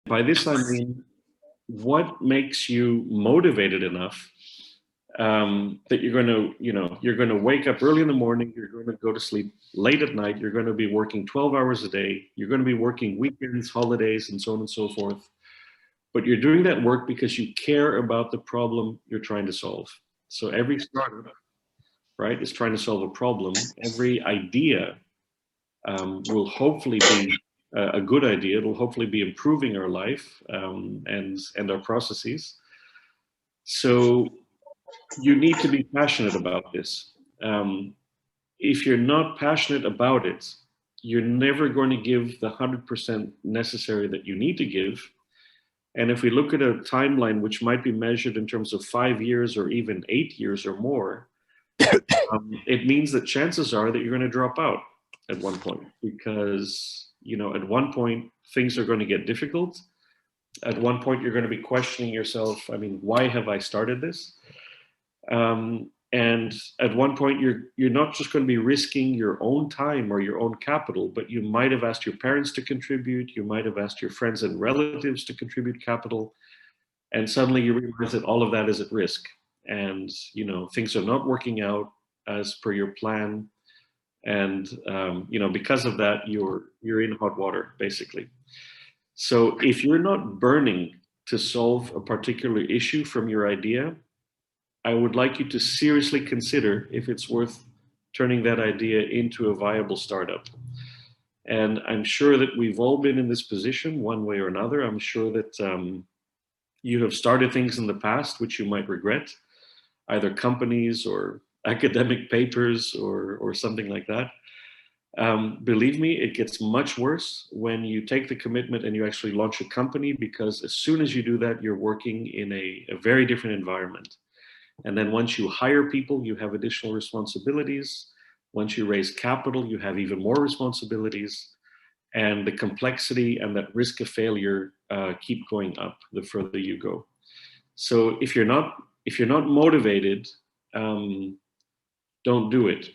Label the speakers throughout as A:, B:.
A: By this, I mean, what makes you motivated enough that you're going to, you're going to wake up early in the morning, you're going to go to sleep late at night, you're going to be working 12 hours a day, you're going to be working weekends, holidays, and so on and so forth. But you're doing that work because you care about the problem you're trying to solve. So every startup, right, is trying to solve a problem. Every idea will hopefully be a good idea. It'll hopefully be improving our life and our processes. So you need to be passionate about this. If you're not passionate about it, you're never going to give the 100% necessary that you need to give. And if we look at a timeline which might be measured in terms of 5 years or even 8 years or more, it means that chances are that you're going to drop out at one point, because at one point things are going to get difficult. At one point you're going to be questioning yourself, why have I started this? And at one point you're not just going to be risking your own time or your own capital, but you might have asked your parents to contribute, you might have asked your friends and relatives to contribute capital, and suddenly you realize that all of that is at risk, and things are not working out as per your plan. And because of that, you're in hot water, basically. So if you're not burning to solve a particular issue from your idea, I would like you to seriously consider if it's worth turning that idea into a viable startup. And I'm sure that we've all been in this position one way or another. I'm sure that you have started things in the past which you might regret, either companies or academic papers or something like that. Believe me, it gets much worse when you take the commitment and you actually launch a company, because as soon as you do that, you're working in a very different environment. And then once you hire people, you have additional responsibilities. Once you raise capital, you have even more responsibilities. And the complexity and that risk of failure keep going up the further you go. So if you're not motivated, don't do it,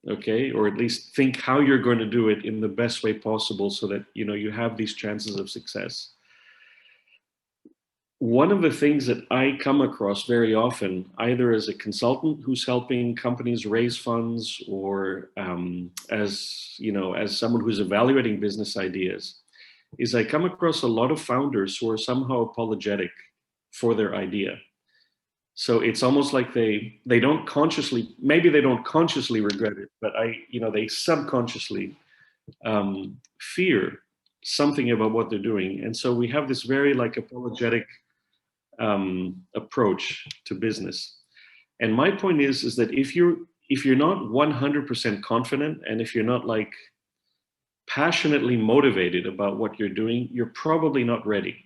A: okay? Or at least think how you're going to do it in the best way possible, so that you have these chances of success. One of the things that I come across very often, either as a consultant who's helping companies raise funds, or as someone who's evaluating business ideas, is I come across a lot of founders who are somehow apologetic for their idea. So it's almost like they don't consciously, maybe they don't consciously regret it, but they subconsciously fear something about what they're doing. And so we have this very apologetic approach to business. And my point is that if you're not 100% confident, and if you're not passionately motivated about what you're doing, you're probably not ready.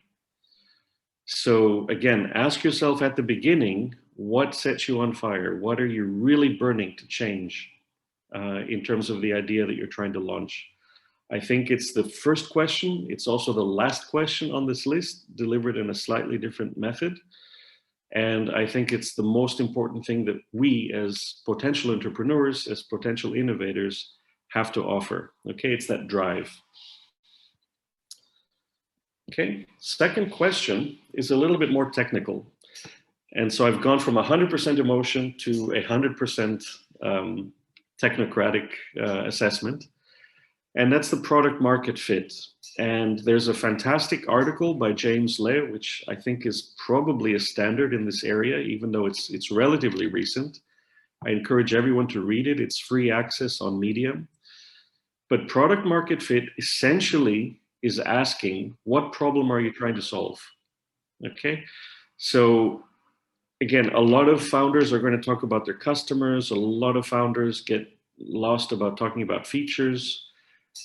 A: So again, ask yourself at the beginning, what sets you on fire? What are you really burning to change in terms of the idea that you're trying to launch? I think it's the first question. It's also the last question on this list, delivered in a slightly different method. And I think it's the most important thing that we as potential entrepreneurs, as potential innovators, have to offer. Okay, it's that drive. Okay, second question is a little bit more technical. And so I've gone from 100% emotion to 100% technocratic assessment. And that's the product market fit. And there's a fantastic article by James Lay, which I think is probably a standard in this area, even though it's relatively recent. I encourage everyone to read it. It's free access on Medium. But product market fit essentially is asking, what problem are you trying to solve? Okay, so again, a lot of founders are going to talk about their customers. A lot of founders get lost about talking about features.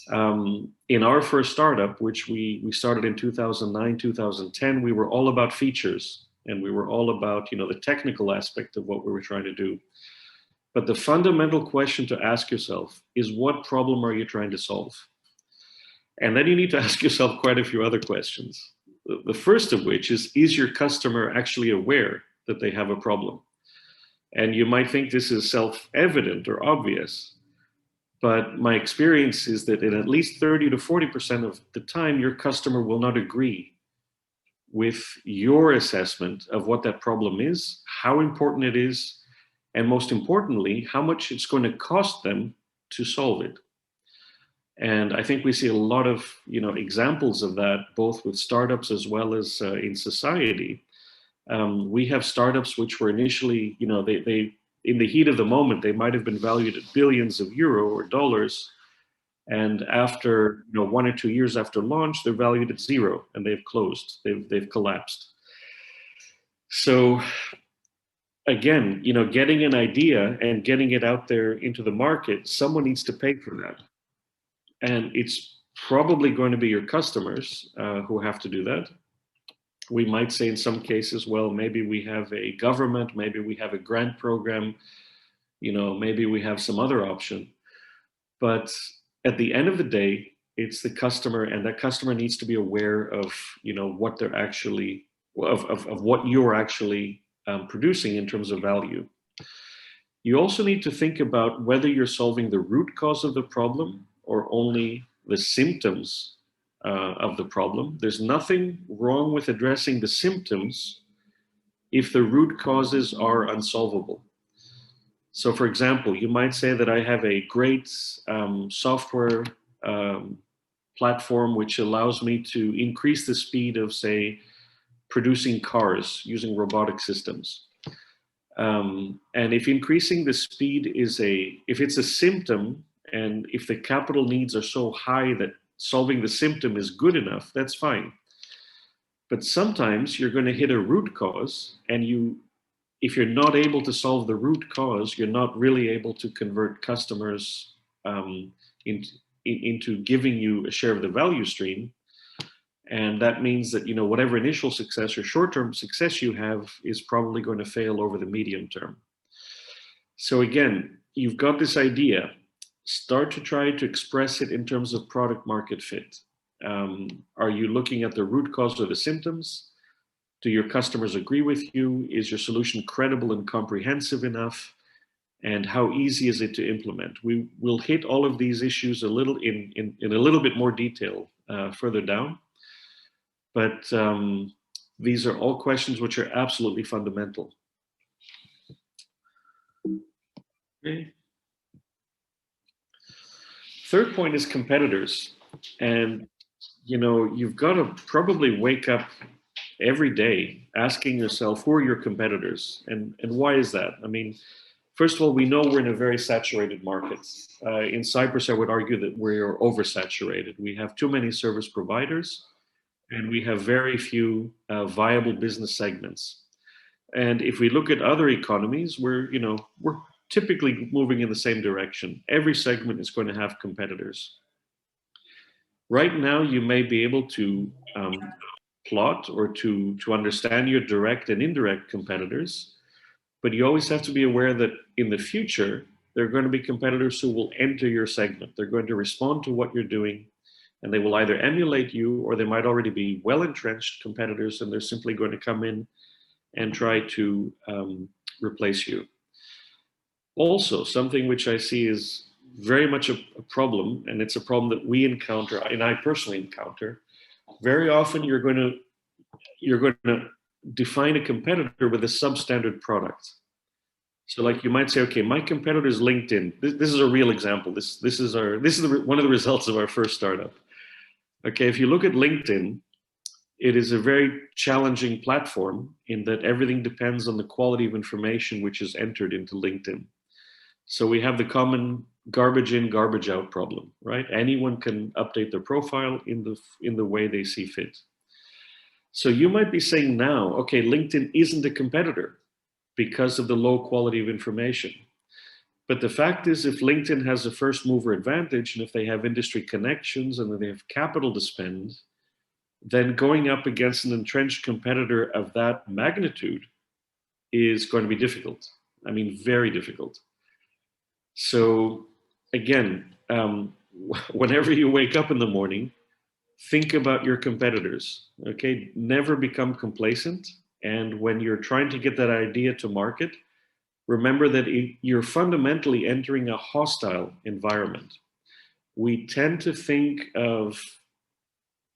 A: In our first startup, which we started in 2009, 2010, we were all about features, and we were all about the technical aspect of what we were trying to do. But the fundamental question to ask yourself is, what problem are you trying to solve? And then you need to ask yourself quite a few other questions. The first of which is your customer actually aware that they have a problem? And you might think this is self-evident or obvious, but my experience is that in at least 30 to 40% of the time, your customer will not agree with your assessment of what that problem is, how important it is, and most importantly, how much it's going to cost them to solve it. And I think we see a lot of examples of that, both with startups as well as in society. We have startups which were initially, they in the heat of the moment, they might have been valued at billions of euro or dollars. And after 1 or 2 years after launch, they're valued at zero and they've closed, they've collapsed. So again, getting an idea and getting it out there into the market, someone needs to pay for that. And it's probably going to be your customers who have to do that. We might say in some cases, well, maybe we have a government, maybe we have a grant program, maybe we have some other option. But at the end of the day, it's the customer, and that customer needs to be aware of, what they're actually, of what you're actually producing in terms of value. You also need to think about whether you're solving the root cause of the problem or only the symptoms of the problem. There's nothing wrong with addressing the symptoms if the root causes are unsolvable. So for example, you might say that I have a great software platform which allows me to increase the speed of, say, producing cars using robotic systems. And if increasing the speed if it's a symptom, and if the capital needs are so high that solving the symptom is good enough, that's fine. But sometimes you're going to hit a root cause, and if you're not able to solve the root cause, you're not really able to convert customers into giving you a share of the value stream. And that means that, whatever initial success or short-term success you have is probably going to fail over the medium term. So again, you've got this idea. Start to try to express it in terms of product market fit. Are you looking at the root cause or the symptoms? Do your customers agree with you? Is your solution credible and comprehensive enough? And how easy is it to implement? We will hit all of these issues a little in a little bit more detail further down. But these are all questions which are absolutely fundamental. Okay. Third point is competitors. And, you've got to probably wake up every day asking yourself, who are your competitors? And why is that? I mean, first of all, we know we're in a very saturated market. In Cyprus, I would argue that we're oversaturated. We have too many service providers, and we have very few viable business segments. And if we look at other economies, we're typically moving in the same direction. Every segment is going to have competitors. Right now, you may be able to plot or to understand your direct and indirect competitors, but you always have to be aware that in the future, there are going to be competitors who will enter your segment. They're going to respond to what you're doing, and they will either emulate you, or they might already be well-entrenched competitors, and they're simply going to come in and try to replace you. Also, something which I see is very much a problem, and it's a problem that we encounter, and I personally encounter. Very often, you're going to define a competitor with a substandard product. So, like, you might say, okay, my competitor is LinkedIn. This is a real example. This is one of the results of our first startup. Okay, if you look at LinkedIn, it is a very challenging platform in that everything depends on the quality of information which is entered into LinkedIn. So we have the common garbage in, garbage out problem, right? Anyone can update their profile in the way they see fit. So you might be saying now, okay, LinkedIn isn't a competitor because of the low quality of information. But the fact is, if LinkedIn has a first mover advantage, and if they have industry connections and they have capital to spend, then going up against an entrenched competitor of that magnitude is going to be difficult. I mean, very difficult. So again, whenever you wake up in the morning, think about your competitors, okay? Never become complacent. And when you're trying to get that idea to market, remember that you're fundamentally entering a hostile environment. We tend to think of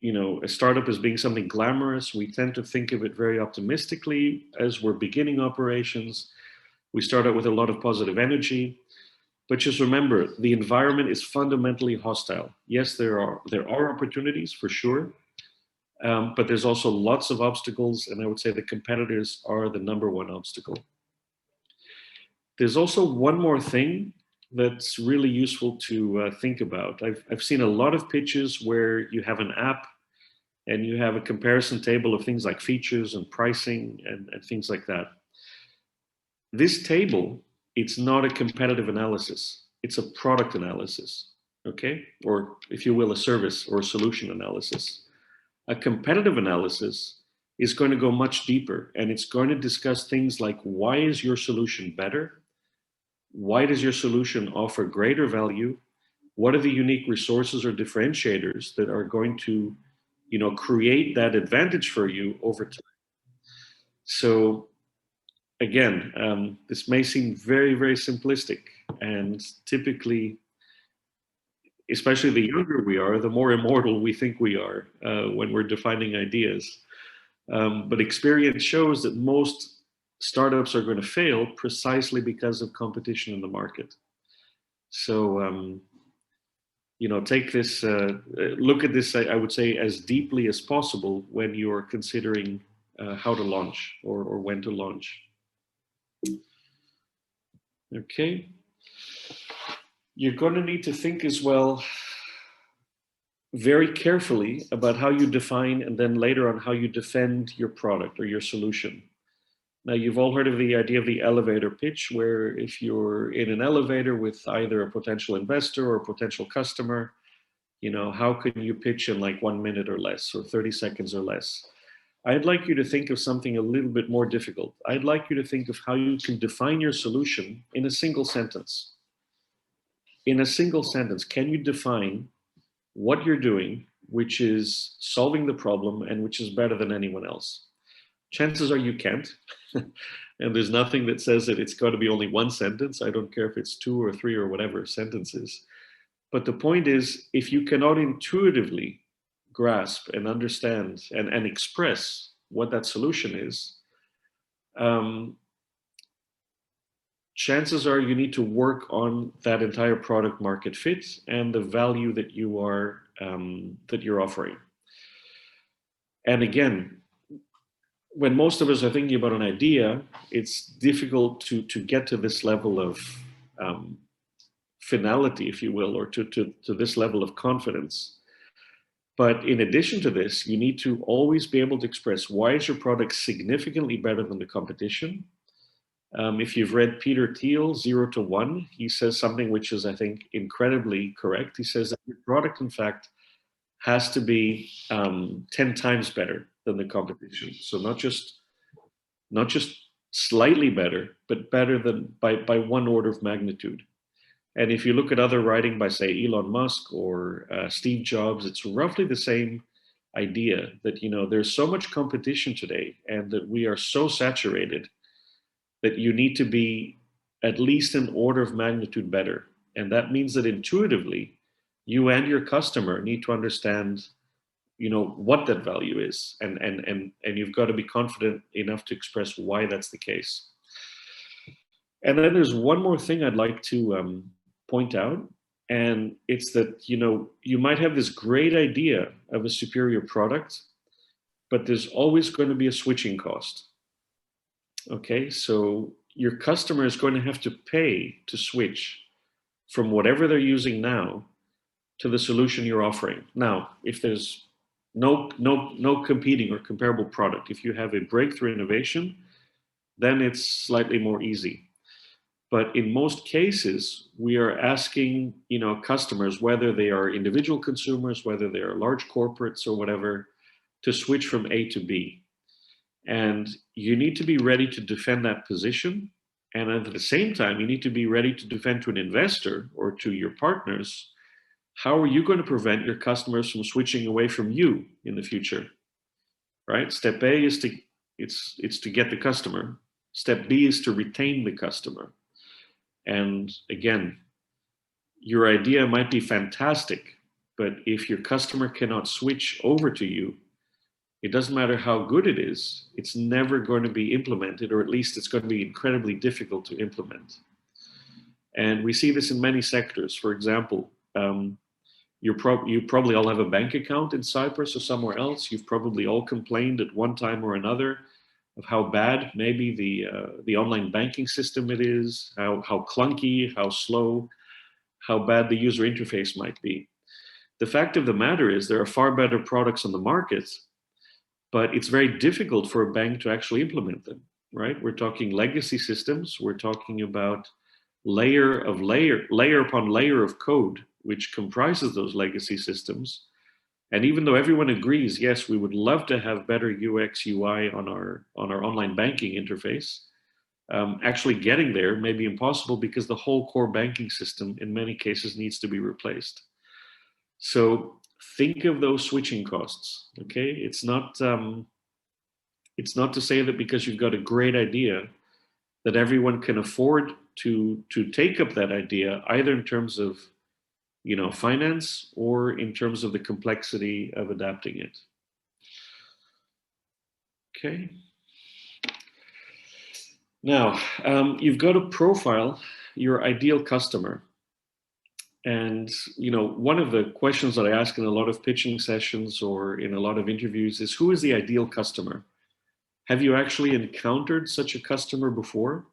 A: a startup as being something glamorous. We tend to think of it very optimistically as we're beginning operations. We start out with a lot of positive energy. But just remember, the environment is fundamentally hostile. Yes, there are opportunities for sure, but there's also lots of obstacles, and I would say the competitors are the number one obstacle. There's also one more thing that's really useful to think about. I've seen a lot of pitches where you have an app and you have a comparison table of things like features and pricing and things like that. This table, it's not a competitive analysis. It's a product analysis, okay? Or if you will, a service or a solution analysis. A competitive analysis is going to go much deeper, and it's going to discuss things like, why is your solution better? Why does your solution offer greater value? What are the unique resources or differentiators that are going to, create that advantage for you over time? So again, this may seem very, very simplistic, and typically, especially the younger we are, the more immortal we think we are when we're defining ideas. But experience shows that most startups are going to fail precisely because of competition in the market. So, take this, look at this, I would say, as deeply as possible when you're considering how to launch or when to launch. Okay. You're going to need to think as well very carefully about how you define and then later on how you defend your product or your solution. Now, you've all heard of the idea of the elevator pitch, where if you're in an elevator with either a potential investor or a potential customer, how can you pitch in like 1 minute or less or 30 seconds or less? I'd like you to think of something a little bit more difficult. I'd like you to think of how you can define your solution in a single sentence. In a single sentence, can you define what you're doing, which is solving the problem and which is better than anyone else? Chances are you can't. And there's nothing that says that it's got to be only one sentence. I don't care if it's 2 or 3 or whatever sentences. But the point is, if you cannot intuitively grasp and understand and express what that solution is, chances are you need to work on that entire product market fit and the value that you're offering. And again, when most of us are thinking about an idea, it's difficult to get to this level of finality, if you will, or to this level of confidence. But in addition to this, you need to always be able to express, why is your product significantly better than the competition? If you've read Peter Thiel, 0 to 1, he says something which is, I think, incredibly correct. He says that your product, in fact, has to be 10 times better than the competition. So not just slightly better, but better than by 1 order of magnitude. And if you look at other writing by, say, Elon Musk or Steve Jobs, it's roughly the same idea that, there's so much competition today and that we are so saturated that you need to be at least an order of magnitude better. And that means that intuitively, you and your customer need to understand, what that value is. And you've got to be confident enough to express why that's the case. And then there's one more thing I'd like to point out. And it's that, you might have this great idea of a superior product, but there's always going to be a switching cost. Okay, so your customer is going to have to pay to switch from whatever they're using now to the solution you're offering. Now, if there's no competing or comparable product, if you have a breakthrough innovation, then it's slightly more easy. But in most cases, we are asking, customers, whether they are individual consumers, whether they are large corporates or whatever, to switch from A to B. And you need to be ready to defend that position. And at the same time, you need to be ready to defend to an investor or to your partners, how are you going to prevent your customers from switching away from you in the future? Right? Step A is to get the customer. Step B is to retain the customer. And again, your idea might be fantastic, But if your customer cannot switch over to you, it doesn't matter how good it is, it's never going to be implemented, or at least it's going to be incredibly difficult to implement. And we see this in many sectors. For example, you probably all have a bank account in Cyprus or somewhere else. You've probably all complained at one time or another of how bad maybe the online banking system it is, how clunky, how slow, how bad the user interface might be. The fact of the matter is there are far better products on the market, but it's very difficult for a bank to actually implement them, right? We're talking legacy systems. We're talking about layer upon layer of code, which comprises those legacy systems. And even though everyone agrees, yes, we would love to have better UX, UI on our online banking interface, actually getting there may be impossible because the whole core banking system in many cases needs to be replaced. So think of those switching costs, okay? It's not to say that because you've got a great idea that everyone can afford to take up that idea, either in terms of finance or in terms of the complexity of adapting it. Okay. Now, you've got to profile your ideal customer. And, one of the questions that I ask in a lot of pitching sessions or in a lot of interviews is, who is the ideal customer? Have you actually encountered such a customer before?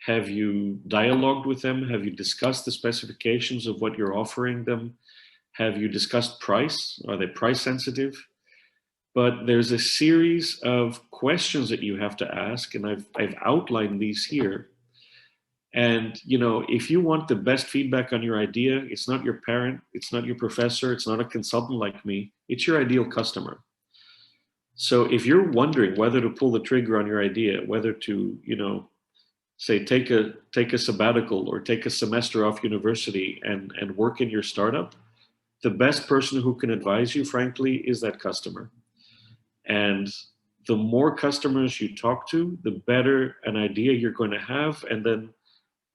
A: Have you dialogued with them? Have you discussed the specifications of what you're offering them? Have you discussed price? Are they price sensitive? But there's a series of questions that you have to ask, and I've outlined these here. And, if you want the best feedback on your idea, it's not your parent, it's not your professor, it's not a consultant like me, it's your ideal customer. So if you're wondering whether to pull the trigger on your idea, whether to, say, take a sabbatical or take a semester off university and work in your startup, the best person who can advise you, frankly, is that customer. And the more customers you talk to, the better an idea you're going to have. And then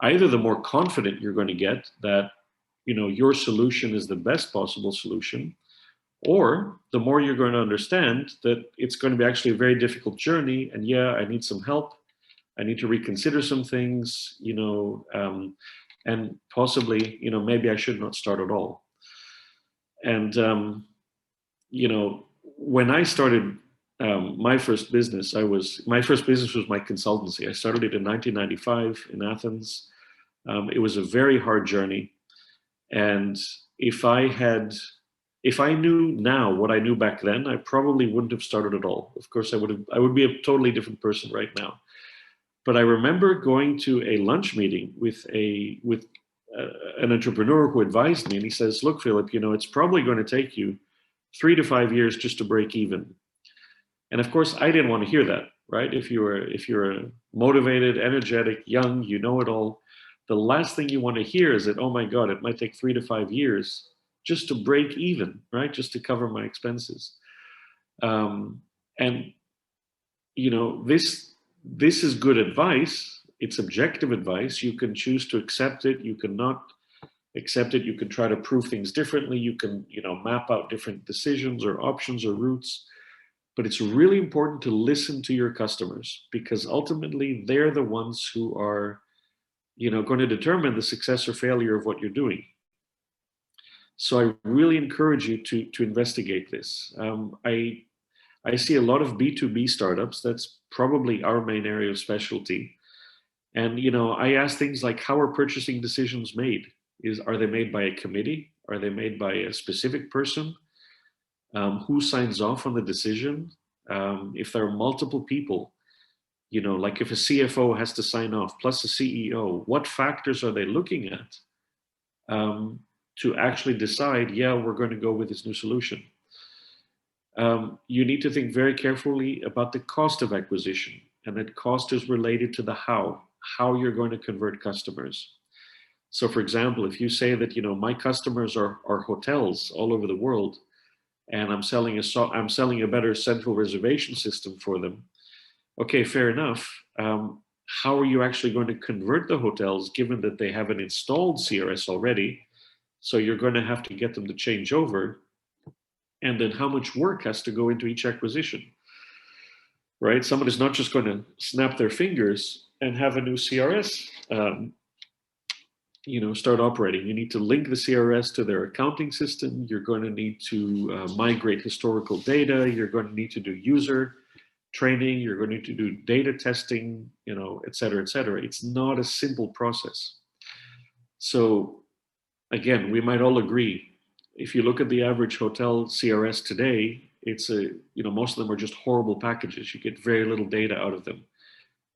A: either the more confident you're going to get that, your solution is the best possible solution, or the more you're going to understand that it's going to be actually a very difficult journey. And yeah, I need some help. I need to reconsider some things, and possibly, maybe I should not start at all. And, when I started my first business, my first business was my consultancy. I started it in 1995 in Athens. It was a very hard journey. And if I knew now what I knew back then, I probably wouldn't have started at all. Of course, I would be a totally different person right now. But I remember going to a lunch meeting with an entrepreneur who advised me, and he says, "Look, Philip, it's probably going to take you 3 to 5 years just to break even." And of course, I didn't want to hear that, right? If you're a motivated, energetic, young, you know it all, the last thing you want to hear is that, oh my God, it might take 3 to 5 years just to break even, right? Just to cover my expenses. And this is good advice. It's objective advice. You can choose to accept it. You cannot accept it. You can try to prove things differently. You can, map out different decisions or options or routes. But it's really important to listen to your customers, because ultimately they're the ones who are, going to determine the success or failure of what you're doing. So I really encourage you to investigate this. I see a lot of B2b startups. That's probably our main area of specialty. And, I ask things like, how are purchasing decisions made? Are they made by a committee? Are they made by a specific person? Who signs off on the decision? If there are multiple people, like if a CFO has to sign off, plus a CEO, what factors are they looking at to actually decide, yeah, we're going to go with this new solution? You need to think very carefully about the cost of acquisition, and that cost is related to the how you're going to convert customers. So for example, if you say that, my customers are hotels all over the world, and I'm selling a better central reservation system for them. Okay, fair enough. How are you actually going to convert the hotels, given that they have an installed CRS already? So you're going to have to get them to change over. And then how much work has to go into each acquisition, right? Somebody's not just going to snap their fingers and have a new CRS, start operating. You need to link the CRS to their accounting system. You're going to need to migrate historical data. You're going to need to do user training. You're going to need to do data testing, et cetera, et cetera. It's not a simple process. So again, we might all agree, if you look at the average hotel CRS today, it's most of them are just horrible packages. You get very little data out of them.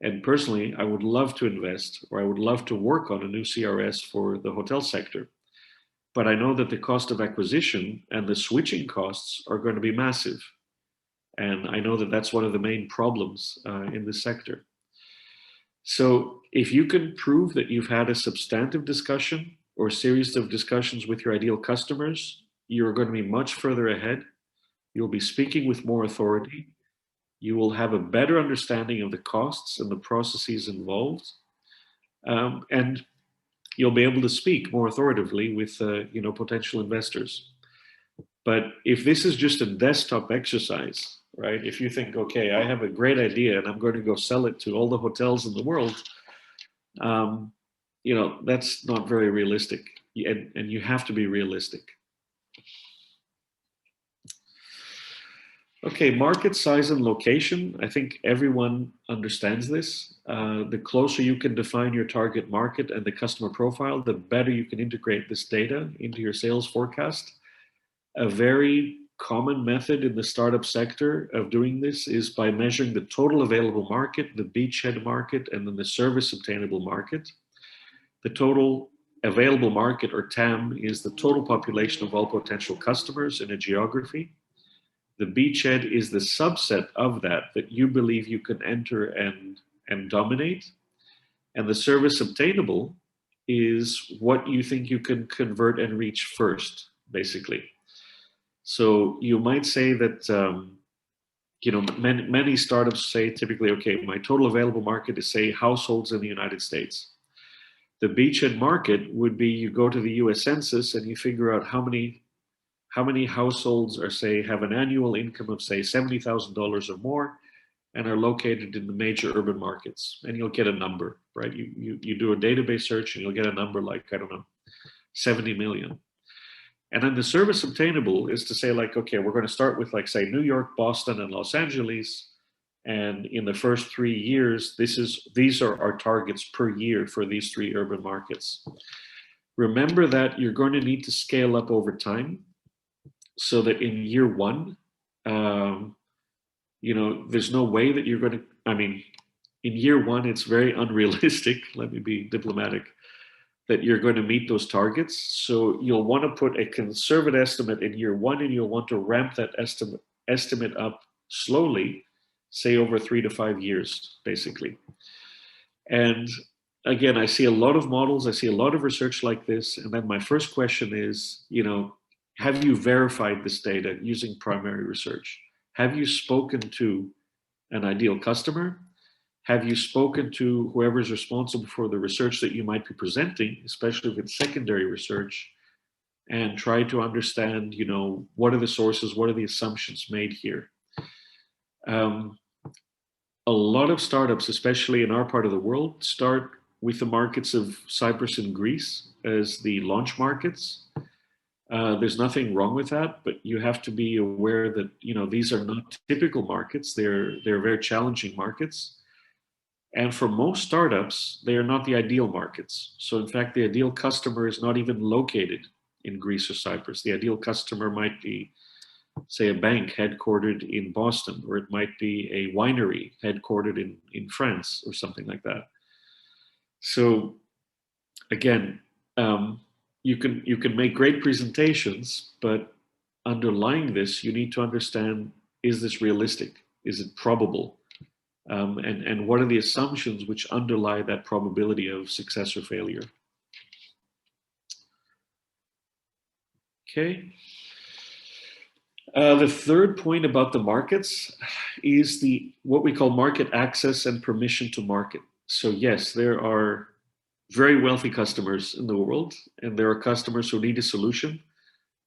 A: And personally, I would love to invest, or I would love to work on a new CRS for the hotel sector. But I know that the cost of acquisition and the switching costs are going to be massive. And I know that that's one of the main problems in this sector. So if you can prove that you've had a substantive discussion or a series of discussions with your ideal customers, you're going to be much further ahead. You'll be speaking with more authority. You will have a better understanding of the costs and the processes involved. And you'll be able to speak more authoritatively with potential investors. But if this is just a desktop exercise, right? If you think, okay, I have a great idea and I'm going to go sell it to all the hotels in the world, that's not very realistic. And you have to be realistic. Okay, market size and location. I think everyone understands this. The closer you can define your target market and the customer profile, the better you can integrate this data into your sales forecast. A very common method in the startup sector of doing this is by measuring the total available market, the beachhead market, and then the service obtainable market. The total available market, or TAM, is the total population of all potential customers in a geography. The beachhead is the subset of that you believe you can enter and dominate. And the service obtainable is what you think you can convert and reach first, basically. So you might say that, many startups say typically, okay, my total available market is, say, households in the United States. The beachhead market would be, you go to the US Census and you figure out how many households are, say, have an annual income of, say, $70,000 or more and are located in the major urban markets. And you'll get a number, right? You do a database search and you'll get a number like, I don't know, 70 million. And then the service obtainable is to say, like, okay, we're going to start with, like, say, New York, Boston, and Los Angeles. And in the first 3 years, these are our targets per year for these 3 urban markets. Remember that you're going to need to scale up over time, so that in year 1, there's no way that you're going to, in year 1, it's very unrealistic, let me be diplomatic, that you're going to meet those targets. So you'll want to put a conservative estimate in year 1, and you'll want to ramp that estimate up slowly, say over 3 to 5 years, basically. And again, I see a lot of models, I see a lot of research like this. And then my first question is, have you verified this data using primary research? Have you spoken to an ideal customer? Have you spoken to whoever's responsible for the research that you might be presenting, especially if it's secondary research, and try to understand, what are the sources, what are the assumptions made here? A lot of startups, especially in our part of the world, start with the markets of Cyprus and Greece as the launch markets. There's nothing wrong with that, but you have to be aware that, these are not typical markets. They're very challenging markets. And for most startups, they are not the ideal markets. So in fact, the ideal customer is not even located in Greece or Cyprus. The ideal customer might be, say, a bank headquartered in Boston, or it might be a winery headquartered in France or something like that. So again, you can make great presentations, but underlying this, you need to understand, is this realistic? Is it probable? And what are the assumptions which underlie that probability of success or failure? Okay. The third point about the markets is what we call market access and permission to market. So yes, there are very wealthy customers in the world, and there are customers who need a solution.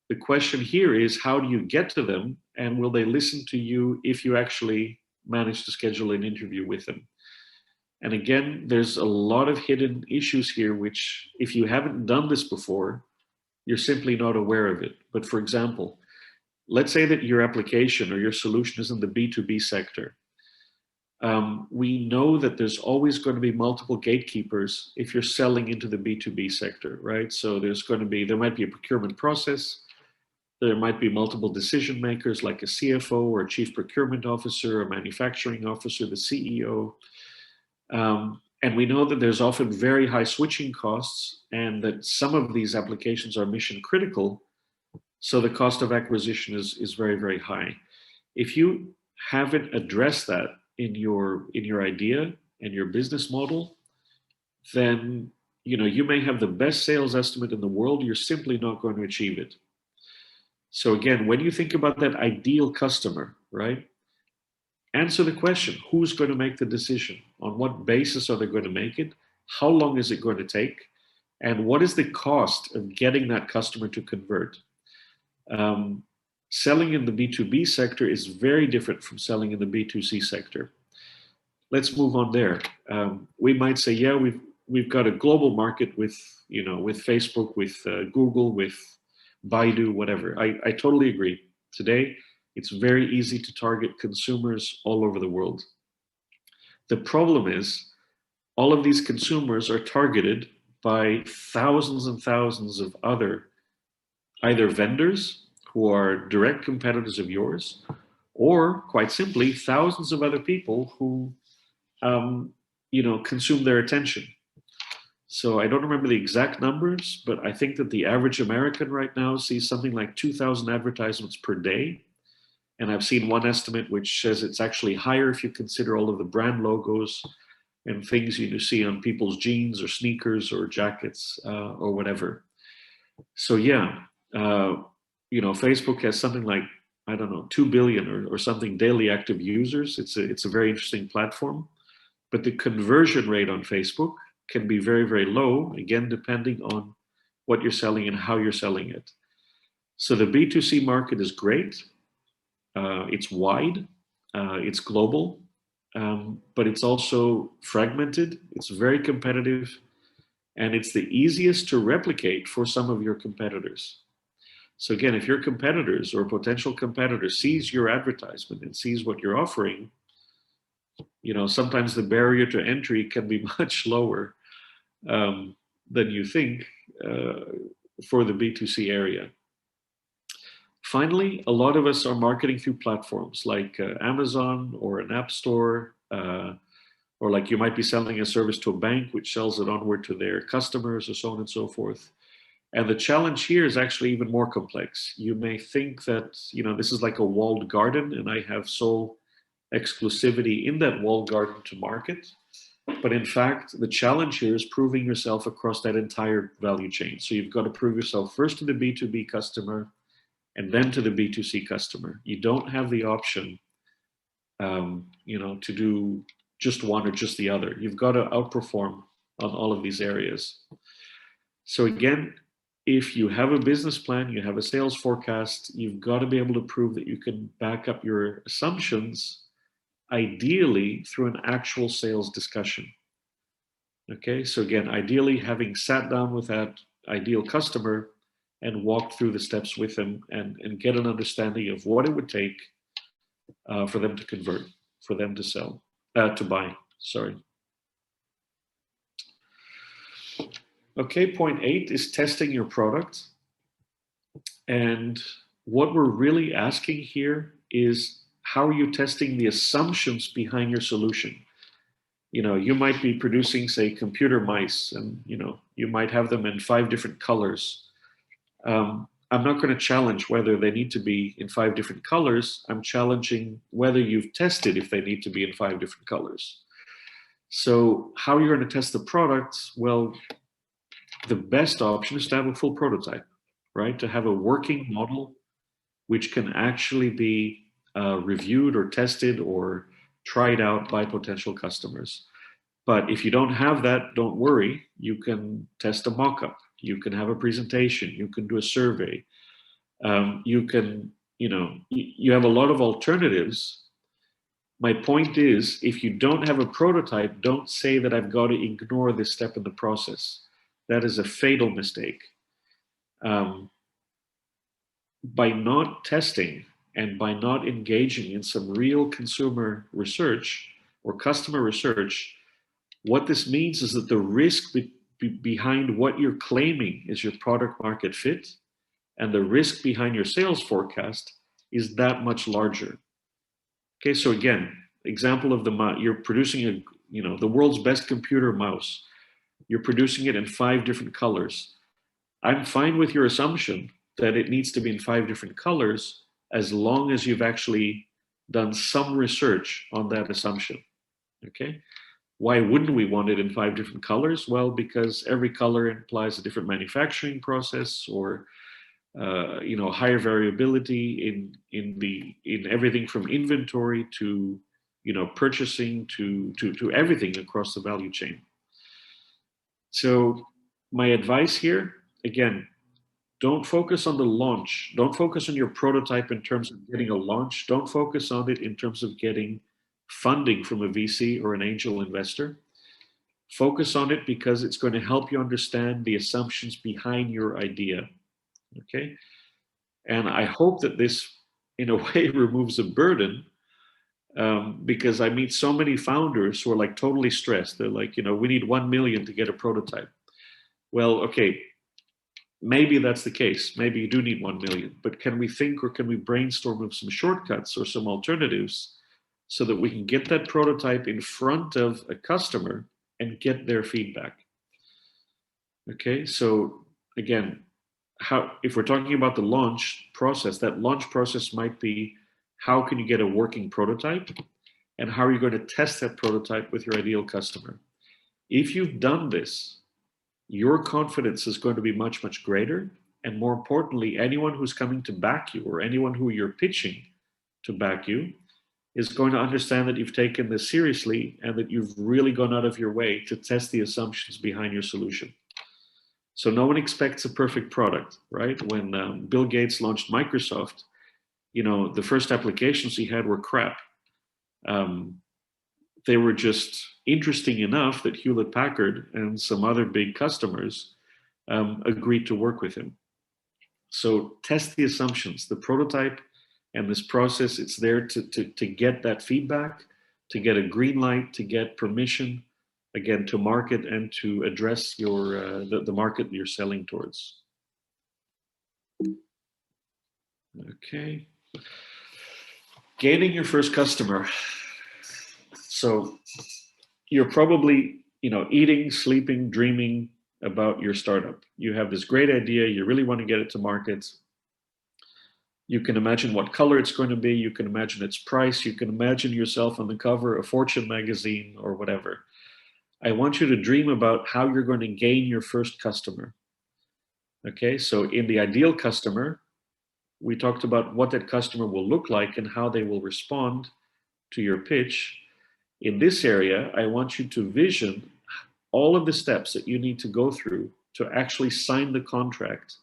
A: The question here is, how do you get to them, and will they listen to you if you actually manage to schedule an interview with them? And again, there's a lot of hidden issues here, which if you haven't done this before, you're simply not aware of it. But for example, let's say that your application or your solution is in the B2b sector. We know that there's always going to be multiple gatekeepers if you're selling into the B2b sector, right? So there might be a procurement process. There might be multiple decision makers like a CFO or a chief procurement officer, a manufacturing officer, the CEO. And we know that there's often very high switching costs and that some of these applications are mission critical. So the cost of acquisition is very, very high. If you haven't addressed that in your idea and your business model, then you may have the best sales estimate in the world. You're simply not going to achieve it. So again, when you think about that ideal customer, right? Answer the question, who's going to make the decision? On what basis are they going to make it? How long is it going to take? And what is the cost of getting that customer to convert? Selling in the B2B sector is very different from selling in the B2C sector. Let's move on there. We might say, yeah, we've got a global market with Facebook, with Google, with Baidu, whatever. I totally agree. Today, it's very easy to target consumers all over the world. The problem is, all of these consumers are targeted by thousands and thousands of other either vendors who are direct competitors of yours, or quite simply, thousands of other people who consume their attention. So I don't remember the exact numbers, but I think that the average American right now sees something like 2,000 advertisements per day. And I've seen one estimate which says it's actually higher if you consider all of the brand logos and things you see on people's jeans or sneakers or jackets or whatever. So yeah, Facebook has something like, I don't know, 2 billion or something daily active users. It's a very interesting platform, but the conversion rate on Facebook can be very, very low, again, depending on what you're selling and how you're selling it. So the B2C market is great. It's wide, it's global, but it's also fragmented. It's very competitive, and it's the easiest to replicate for some of your competitors. So again, if your competitors or potential competitor sees your advertisement and sees what you're offering, sometimes the barrier to entry can be much lower than you think for the B2C area. Finally, a lot of us are marketing through platforms like Amazon or an app store, or like you might be selling a service to a bank which sells it onward to their customers, or so on and so forth. And the challenge here is actually even more complex. You may think that this is like a walled garden and I have sole exclusivity in that walled garden to market. But in fact, the challenge here is proving yourself across that entire value chain. So you've got to prove yourself first to the B2B customer and then to the B2C customer. You don't have the option, to do just one or just the other. You've got to outperform on all of these areas. So again, if you have a business plan, you have a sales forecast, you've got to be able to prove that you can back up your assumptions, ideally through an actual sales discussion. Okay, so again, ideally having sat down with that ideal customer and walked through the steps with them and get an understanding of what it would take for them to convert, for them to sell, to buy, sorry. Okay, point 8 is testing your product. And what we're really asking here is, how are you testing the assumptions behind your solution? You might be producing, say, computer mice, and you might have them in 5 different colors. I'm not going to challenge whether they need to be in 5 different colors. I'm challenging whether you've tested if they need to be in 5 different colors. So how are you going to test the product? Well, the best option is to have a full prototype, right? To have a working model which can actually be reviewed or tested or tried out by potential customers. But if you don't have that, don't worry. You can test a mock-up. You can have a presentation. You can do a survey. You can, you have a lot of alternatives. My point is, if you don't have a prototype, don't say that I've got to ignore this step in the process. That is a fatal mistake. By not testing and by not engaging in some real consumer research or customer research, what this means is that the risk behind what you're claiming is your product market fit and the risk behind your sales forecast is that much larger. Okay, so again, example of you're producing the world's best computer mouse. You're producing it in 5 different colors. I'm fine with your assumption that it needs to be in 5 different colors as long as you've actually done some research on that assumption. Okay, why wouldn't we want it in 5 different colors? Well, because every color implies a different manufacturing process or higher variability in everything from inventory to purchasing to everything across the value chain. So my advice here, again, don't focus on the launch. Don't focus on your prototype in terms of getting a launch. Don't focus on it in terms of getting funding from a VC or an angel investor. Focus on it because it's going to help you understand the assumptions behind your idea. Okay? And I hope that this, in a way, removes a burden because I meet so many founders who are like totally stressed. They're like, we need 1 million to get a prototype. Well, okay, maybe that's the case. Maybe you do need 1 million, but can we think or can we brainstorm of some shortcuts or some alternatives so that we can get that prototype in front of a customer and get their feedback? Okay, so again, if we're talking about the launch process, that launch process might be how can you get a working prototype and how are you going to test that prototype with your ideal customer? If you've done this, your confidence is going to be much, much greater. And more importantly, anyone who's coming to back you or anyone who you're pitching to back you is going to understand that you've taken this seriously and that you've really gone out of your way to test the assumptions behind your solution. So no one expects a perfect product, right? When Bill Gates launched Microsoft, the first applications he had were crap. They were just interesting enough that Hewlett-Packard and some other big customers agreed to work with him. So test the assumptions, the prototype and this process, it's there to get that feedback, to get a green light, to get permission, again, to market and to address the market you're selling towards. Okay. Gaining your first customer. So you're probably, eating, sleeping, dreaming about your startup. You have this great idea. You really want to get it to market. You can imagine what color it's going to be. You can imagine its price. You can imagine yourself on the cover of Fortune magazine or whatever. I want you to dream about how you're going to gain your first customer. Okay, so in the ideal customer, we talked about what that customer will look like and how they will respond to your pitch. In this area, I want you to vision all of the steps that you need to go through to actually sign the contract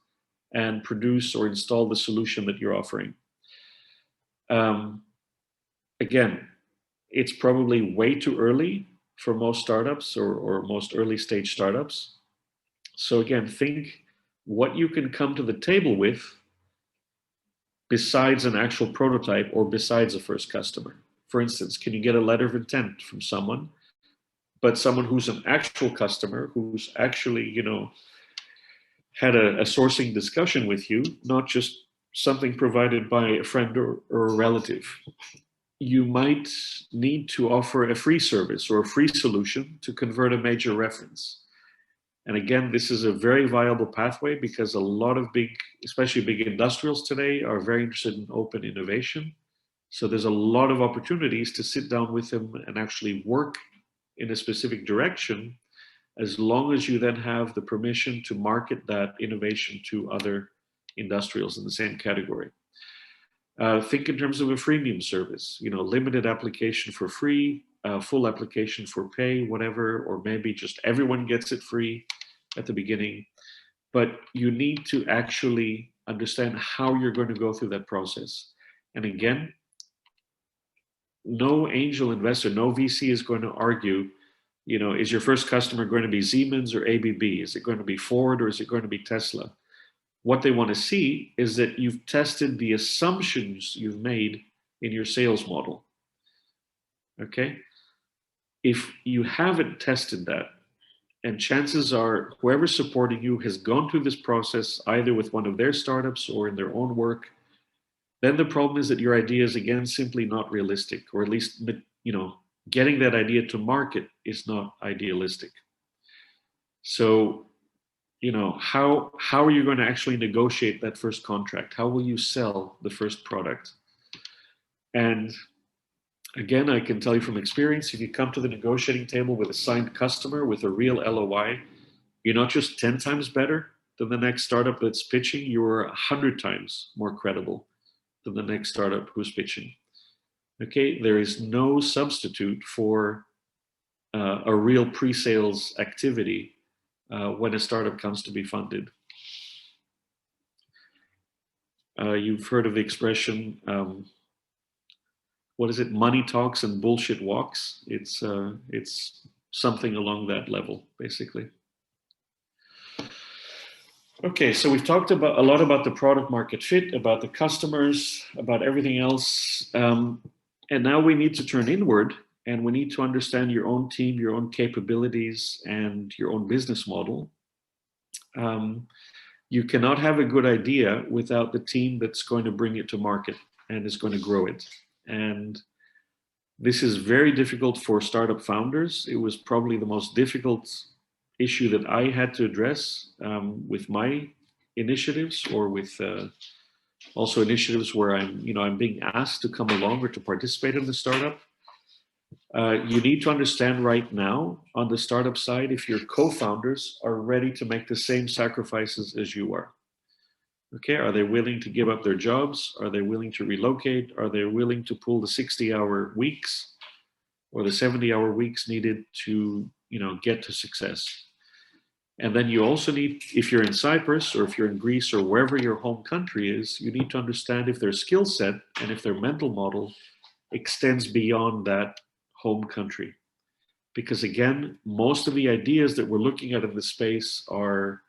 A: and produce or install the solution that you're offering. Again, it's probably way too early for most startups or most early stage startups. So again, think what you can come to the table with besides an actual prototype or besides a first customer. For instance, can you get a letter of intent from someone, but someone who's an actual customer, who's actually, had a sourcing discussion with you, not just something provided by a friend or a relative. You might need to offer a free service or a free solution to convert a major reference. And again, this is a very viable pathway because a lot of especially big industrials today are very interested in open innovation. So there's a lot of opportunities to sit down with them and actually work in a specific direction, as long as you then have the permission to market that innovation to other industrials in the same category. Think in terms of a freemium service, limited application for free, full application for pay, whatever, or maybe just everyone gets it free at the beginning. But you need to actually understand how you're going to go through that process. And again, no angel investor, no VC is going to argue, is your first customer going to be Siemens or ABB? Is it going to be Ford or is it going to be Tesla? What they want to see is that you've tested the assumptions you've made in your sales model. Okay? If you haven't tested that, and chances are whoever's supporting you has gone through this process either with one of their startups or in their own work, then the problem is that your idea is again simply not realistic, or at least getting that idea to market is not idealistic. So how are you going to actually negotiate that first contract? How will you sell the first product? And again, I can tell you from experience, if you come to the negotiating table with a signed customer with a real LOI, you're not just 10 times better than the next startup that's pitching, you're 100 times more credible than the next startup who's pitching. Okay, there is no substitute for a real pre-sales activity when a startup comes to be funded. You've heard of the expression, what is it? Money talks and bullshit walks. It's something along that level, basically. Okay, so we've talked a lot about the product market fit, about the customers, about everything else. And now we need to turn inward, and we need to understand your own team, your own capabilities, and your own business model. You cannot have a good idea without the team that's going to bring it to market and is going to grow it. And this is very difficult for startup founders. It was probably the most difficult issue that I had to address with my initiatives, or with also initiatives where I'm being asked to come along or to participate in the startup. You need to understand right now on the startup side if your co-founders are ready to make the same sacrifices as you are. Okay, are they willing to give up their jobs? Are they willing to relocate? Are they willing to pull the 60-hour weeks or the 70-hour weeks needed to get to success? And then you also need, if you're in Cyprus or if you're in Greece or wherever your home country is, you need to understand if their skill set and if their mental model extends beyond that home country. Because again, most of the ideas that we're looking at in this space are,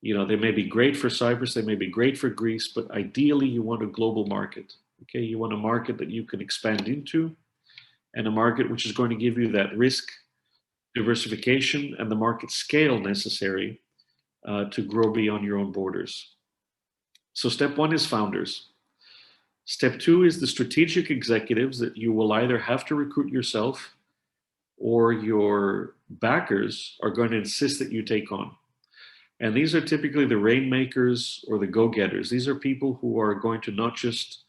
A: they may be great for Cyprus, they may be great for Greece, but ideally you want a global market. Okay, you want a market that you can expand into, and a market which is going to give you that risk diversification and the market scale necessary to grow beyond your own borders. So step one is founders. Step two is the strategic executives that you will either have to recruit yourself or your backers are going to insist that you take on. And these are typically the rainmakers or the go-getters. These are people who are going to not just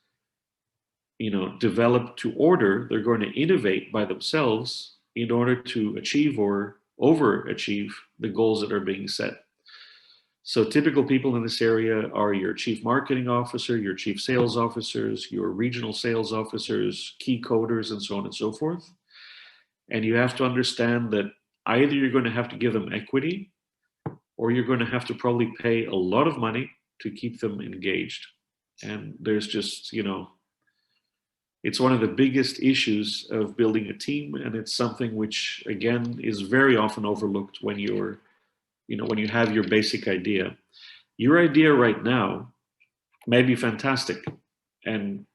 A: develop to order, they're going to innovate by themselves in order to achieve or overachieve the goals that are being set. So typical people in this area are your chief marketing officer, your chief sales officers, your regional sales officers, key coders, and so on and so forth. And you have to understand that either you're going to have to give them equity, or you're going to have to probably pay a lot of money to keep them engaged. And there's just, it's one of the biggest issues of building a team, and it's something which, again, is very often overlooked when you're, when you have your basic idea. Your idea right now may be fantastic, and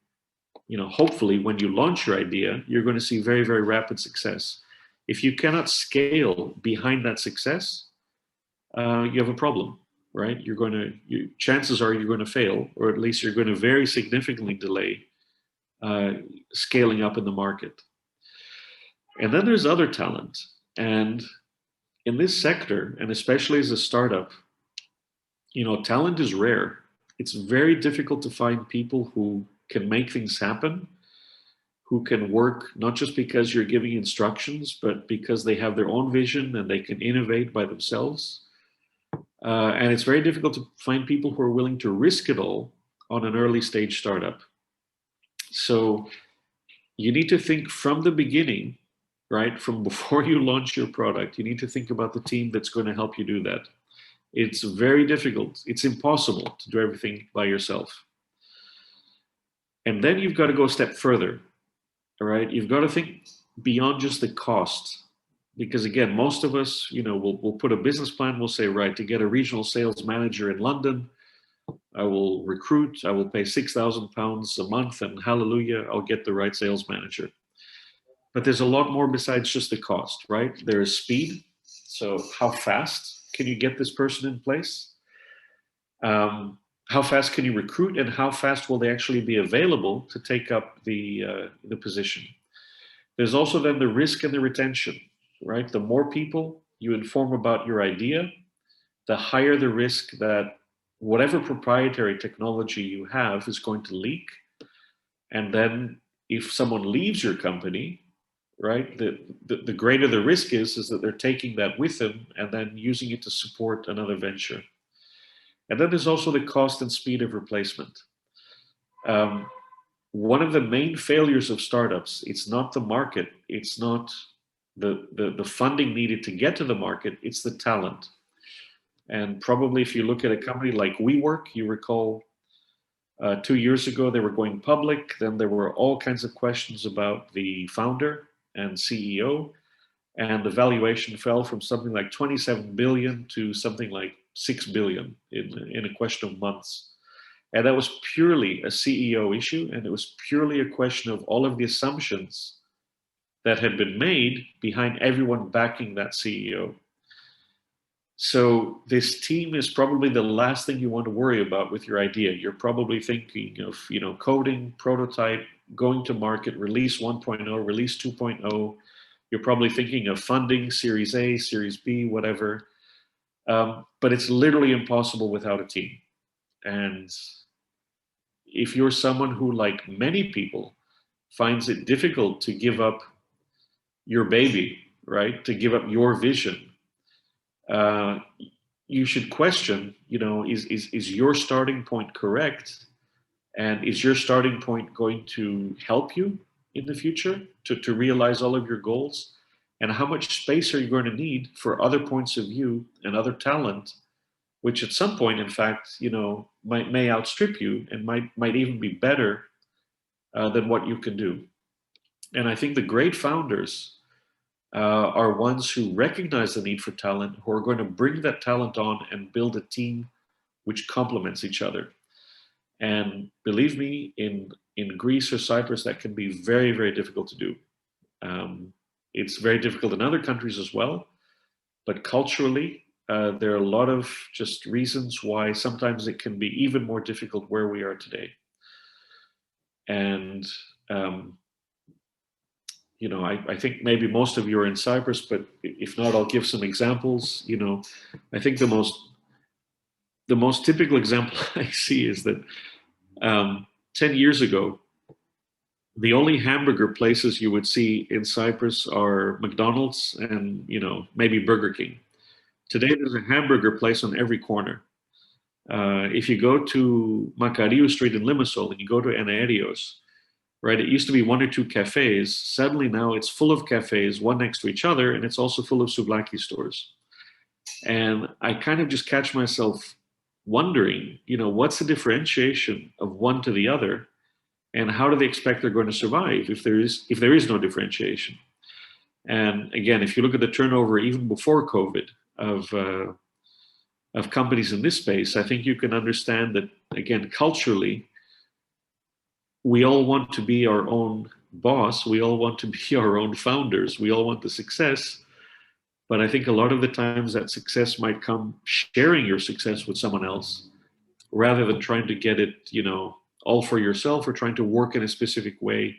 A: hopefully when you launch your idea, you're going to see very, very rapid success. If you cannot scale behind that success, you have a problem, right? Chances are you're going to fail, or at least you're going to very significantly delay scaling up in the market. And then there's other talent. And in this sector, and especially as a startup, talent is rare. It's very difficult to find people who can make things happen, who can work not just because you're giving instructions, but because they have their own vision and they can innovate by themselves. And it's very difficult to find people who are willing to risk it all on an early stage startup. So you need to think from the beginning right? From before you launch your product, you need to think about the team that's going to help you do that. It's very difficult. It's impossible to do everything by yourself. And then you've got to go a step further, all right? You've got to think beyond just the cost. Because again, most of us, we'll put a business plan. We'll say, right, to get a regional sales manager in London, I will recruit, I will pay £6,000 a month, and hallelujah, I'll get the right sales manager. But there's a lot more besides just the cost, right? There is speed. So how fast can you get this person in place? How fast can you recruit, and how fast will they actually be available to take up the position? There's also then the risk and the retention, right? The more people you inform about your idea, the higher the risk that whatever proprietary technology you have is going to leak. And then if someone leaves your company, right, the greater the risk is that they're taking that with them and then using it to support another venture. And then there's also the cost and speed of replacement. One of the main failures of startups, it's not the market, it's not the funding needed to get to the market, it's the talent. And probably if you look at a company like WeWork, you recall 2 years ago they were going public, then there were all kinds of questions about the founder and CEO, and the valuation fell from something like 27 billion to something like 6 billion in a question of months. And that was purely a CEO issue, and it was purely a question of all of the assumptions that had been made behind everyone backing that CEO. So this team is probably the last thing you want to worry about with your idea. You're probably thinking of, coding, prototype, going to market, release 1.0, release 2.0. You're probably thinking of funding, Series A, Series B, whatever. But it's literally impossible without a team. And if you're someone who, like many people, finds it difficult to give up your baby, right? To give up your vision, you should question, is your starting point correct? And is your starting point going to help you in the future to realize all of your goals? And how much space are you going to need for other points of view and other talent, which at some point, in fact, may outstrip you and might even be better than what you can do. And I think the great founders are ones who recognize the need for talent, who are going to bring that talent on and build a team which complements each other. And believe me, in Greece or Cyprus, that can be very, very difficult to do. It's very difficult in other countries as well, but culturally, there are a lot of just reasons why sometimes it can be even more difficult where we are today. And I think maybe most of you are in Cyprus, but if not, I'll give some examples. I think the most typical example I see is that 10 years ago, the only hamburger places you would see in Cyprus are McDonald's and, maybe Burger King. Today, there's a hamburger place on every corner. If you go to Makariou Street in Limassol and you go to Enaerios, right, it used to be one or two cafes. Suddenly now it's full of cafes, one next to each other, and it's also full of souvlaki stores. And I kind of just catch myself wondering, what's the differentiation of one to the other, and how do they expect they're going to survive if there is no differentiation? And again, if you look at the turnover even before COVID of companies in this space, I think you can understand that, again, culturally, we all want to be our own boss. We all want to be our own founders. We all want the success. But I think a lot of the times that success might come sharing your success with someone else rather than trying to get it, all for yourself, or trying to work in a specific way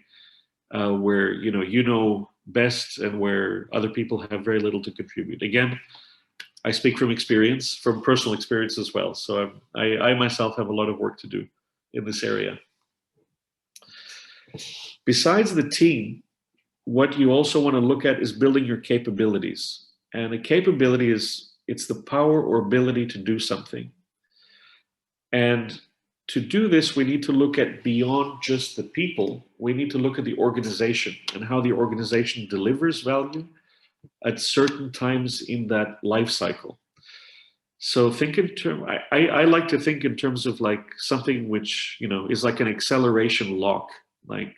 A: where, you know best and where other people have very little to contribute. Again, I speak from experience, from personal experience as well. So I myself have a lot of work to do in this area. Besides the team, what you also want to look at is building your capabilities. And a capability it's the power or ability to do something. And To do this, we need to look at beyond just the people. We need to look at the organization and how the organization delivers value at certain times in that life cycle. So think in terms, I like to think in terms of like something which, is like an acceleration lock. Like,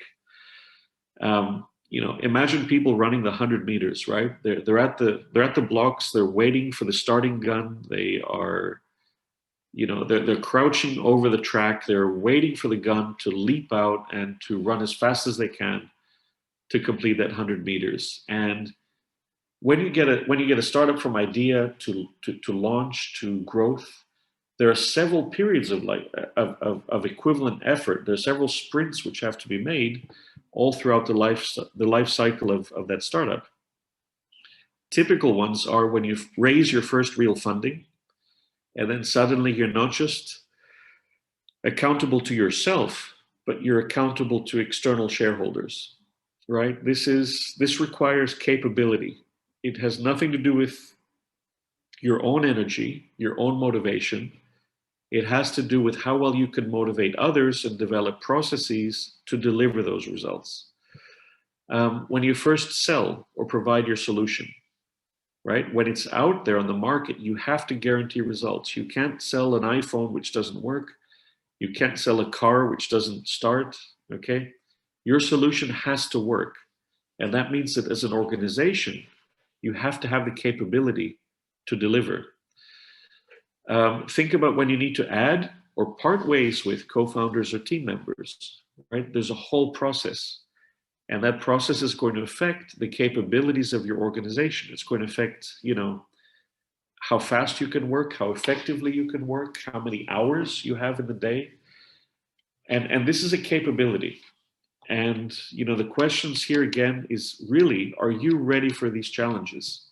A: imagine people running the 100 meters, right? They're at the blocks, they're waiting for the starting gun. They are, they're crouching over the track. They're waiting for the gun to leap out and to run as fast as they can to complete that 100 meters. And when you get a startup from idea to launch to growth, there are several periods of equivalent effort. There are several sprints which have to be made all throughout the life cycle of that startup. Typical ones are when you raise your first real funding, and then suddenly you're not just accountable to yourself, but you're accountable to external shareholders, right? This requires capability. It has nothing to do with your own energy, your own motivation. It has to do with how well you can motivate others and develop processes to deliver those results. When you first sell or provide your solution, right? When it's out there on the market, you have to guarantee results. You can't sell an iPhone which doesn't work. You can't sell a car which doesn't start, okay? Your solution has to work. And that means that as an organization, you have to have the capability to deliver. Think about when you need to add or part ways with co-founders or team members, right? There's a whole process. And that process is going to affect the capabilities of your organization. It's going to affect, how fast you can work, how effectively you can work, how many hours you have in the day. And this is a capability. And, the questions here again is really, are you ready for these challenges?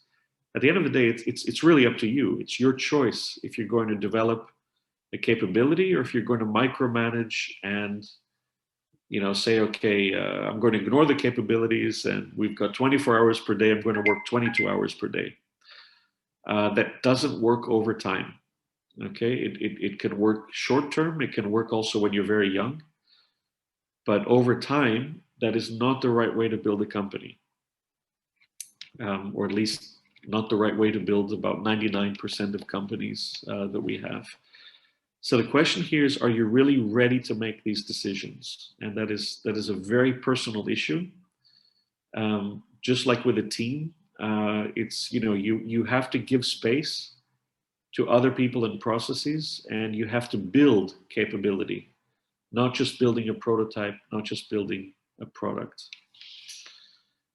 A: At the end of the day, it's really up to you. It's your choice if you're going to develop a capability or if you're going to micromanage and say, okay, I'm going to ignore the capabilities and we've got 24 hours per day. I'm going to work 22 hours per day. That doesn't work over time. Okay, it can work short term. It can work also when you're very young. But over time, that is not the right way to build a company, or at least not the right way to build about 99% of companies that we have. So the question here is, are you really ready to make these decisions? And that is a very personal issue. Just like with a team, it's, you have to give space to other people and processes, and you have to build capability, not just building a prototype, not just building a product.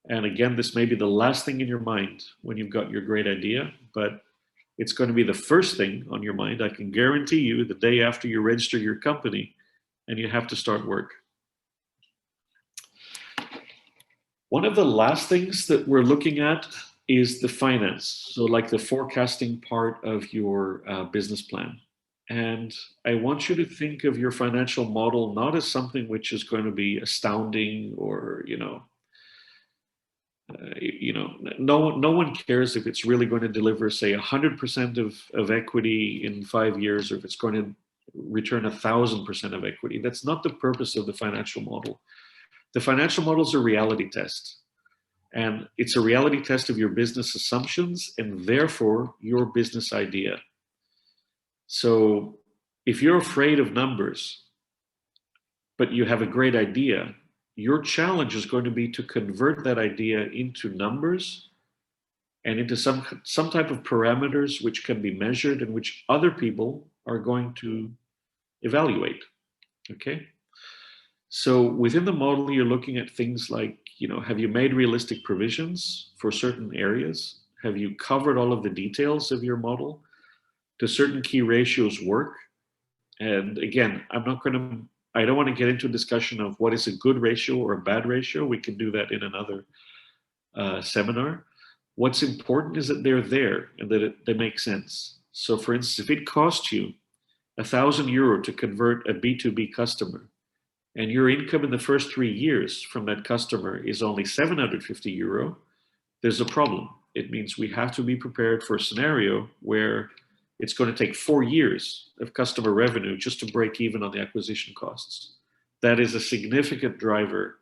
A: And again, this may be the last thing in your mind when you've got your great idea, but it's going to be the first thing on your mind. I can guarantee you the day after you register your company and you have to start work. One of the last things that we're looking at is the finance. So like the forecasting part of your business plan. And I want you to think of your financial model not as something which is going to be astounding or, no one cares if it's really going to deliver, say, 100% of equity in 5 years, or if it's going to return 1,000% of equity. That's not the purpose of the financial model. The financial model is a reality test, and it's a reality test of your business assumptions and therefore your business idea. So if you're afraid of numbers, but you have a great idea, your challenge is going to be to convert that idea into numbers and into some type of parameters which can be measured and which other people are going to evaluate, okay? So within the model, you're looking at things like, have you made realistic provisions for certain areas? Have you covered all of the details of your model? Do certain key ratios work? And again, I don't want to get into a discussion of what is a good ratio or a bad ratio. We can do that in another seminar. What's important is that they're there and that they make sense. So for instance, if it costs you €1,000 to convert a B2b customer, and your income in the first 3 years from that customer is only €750, there's a problem. It means we have to be prepared for a scenario where it's going to take 4 years of customer revenue just to break even on the acquisition costs. That is a significant driver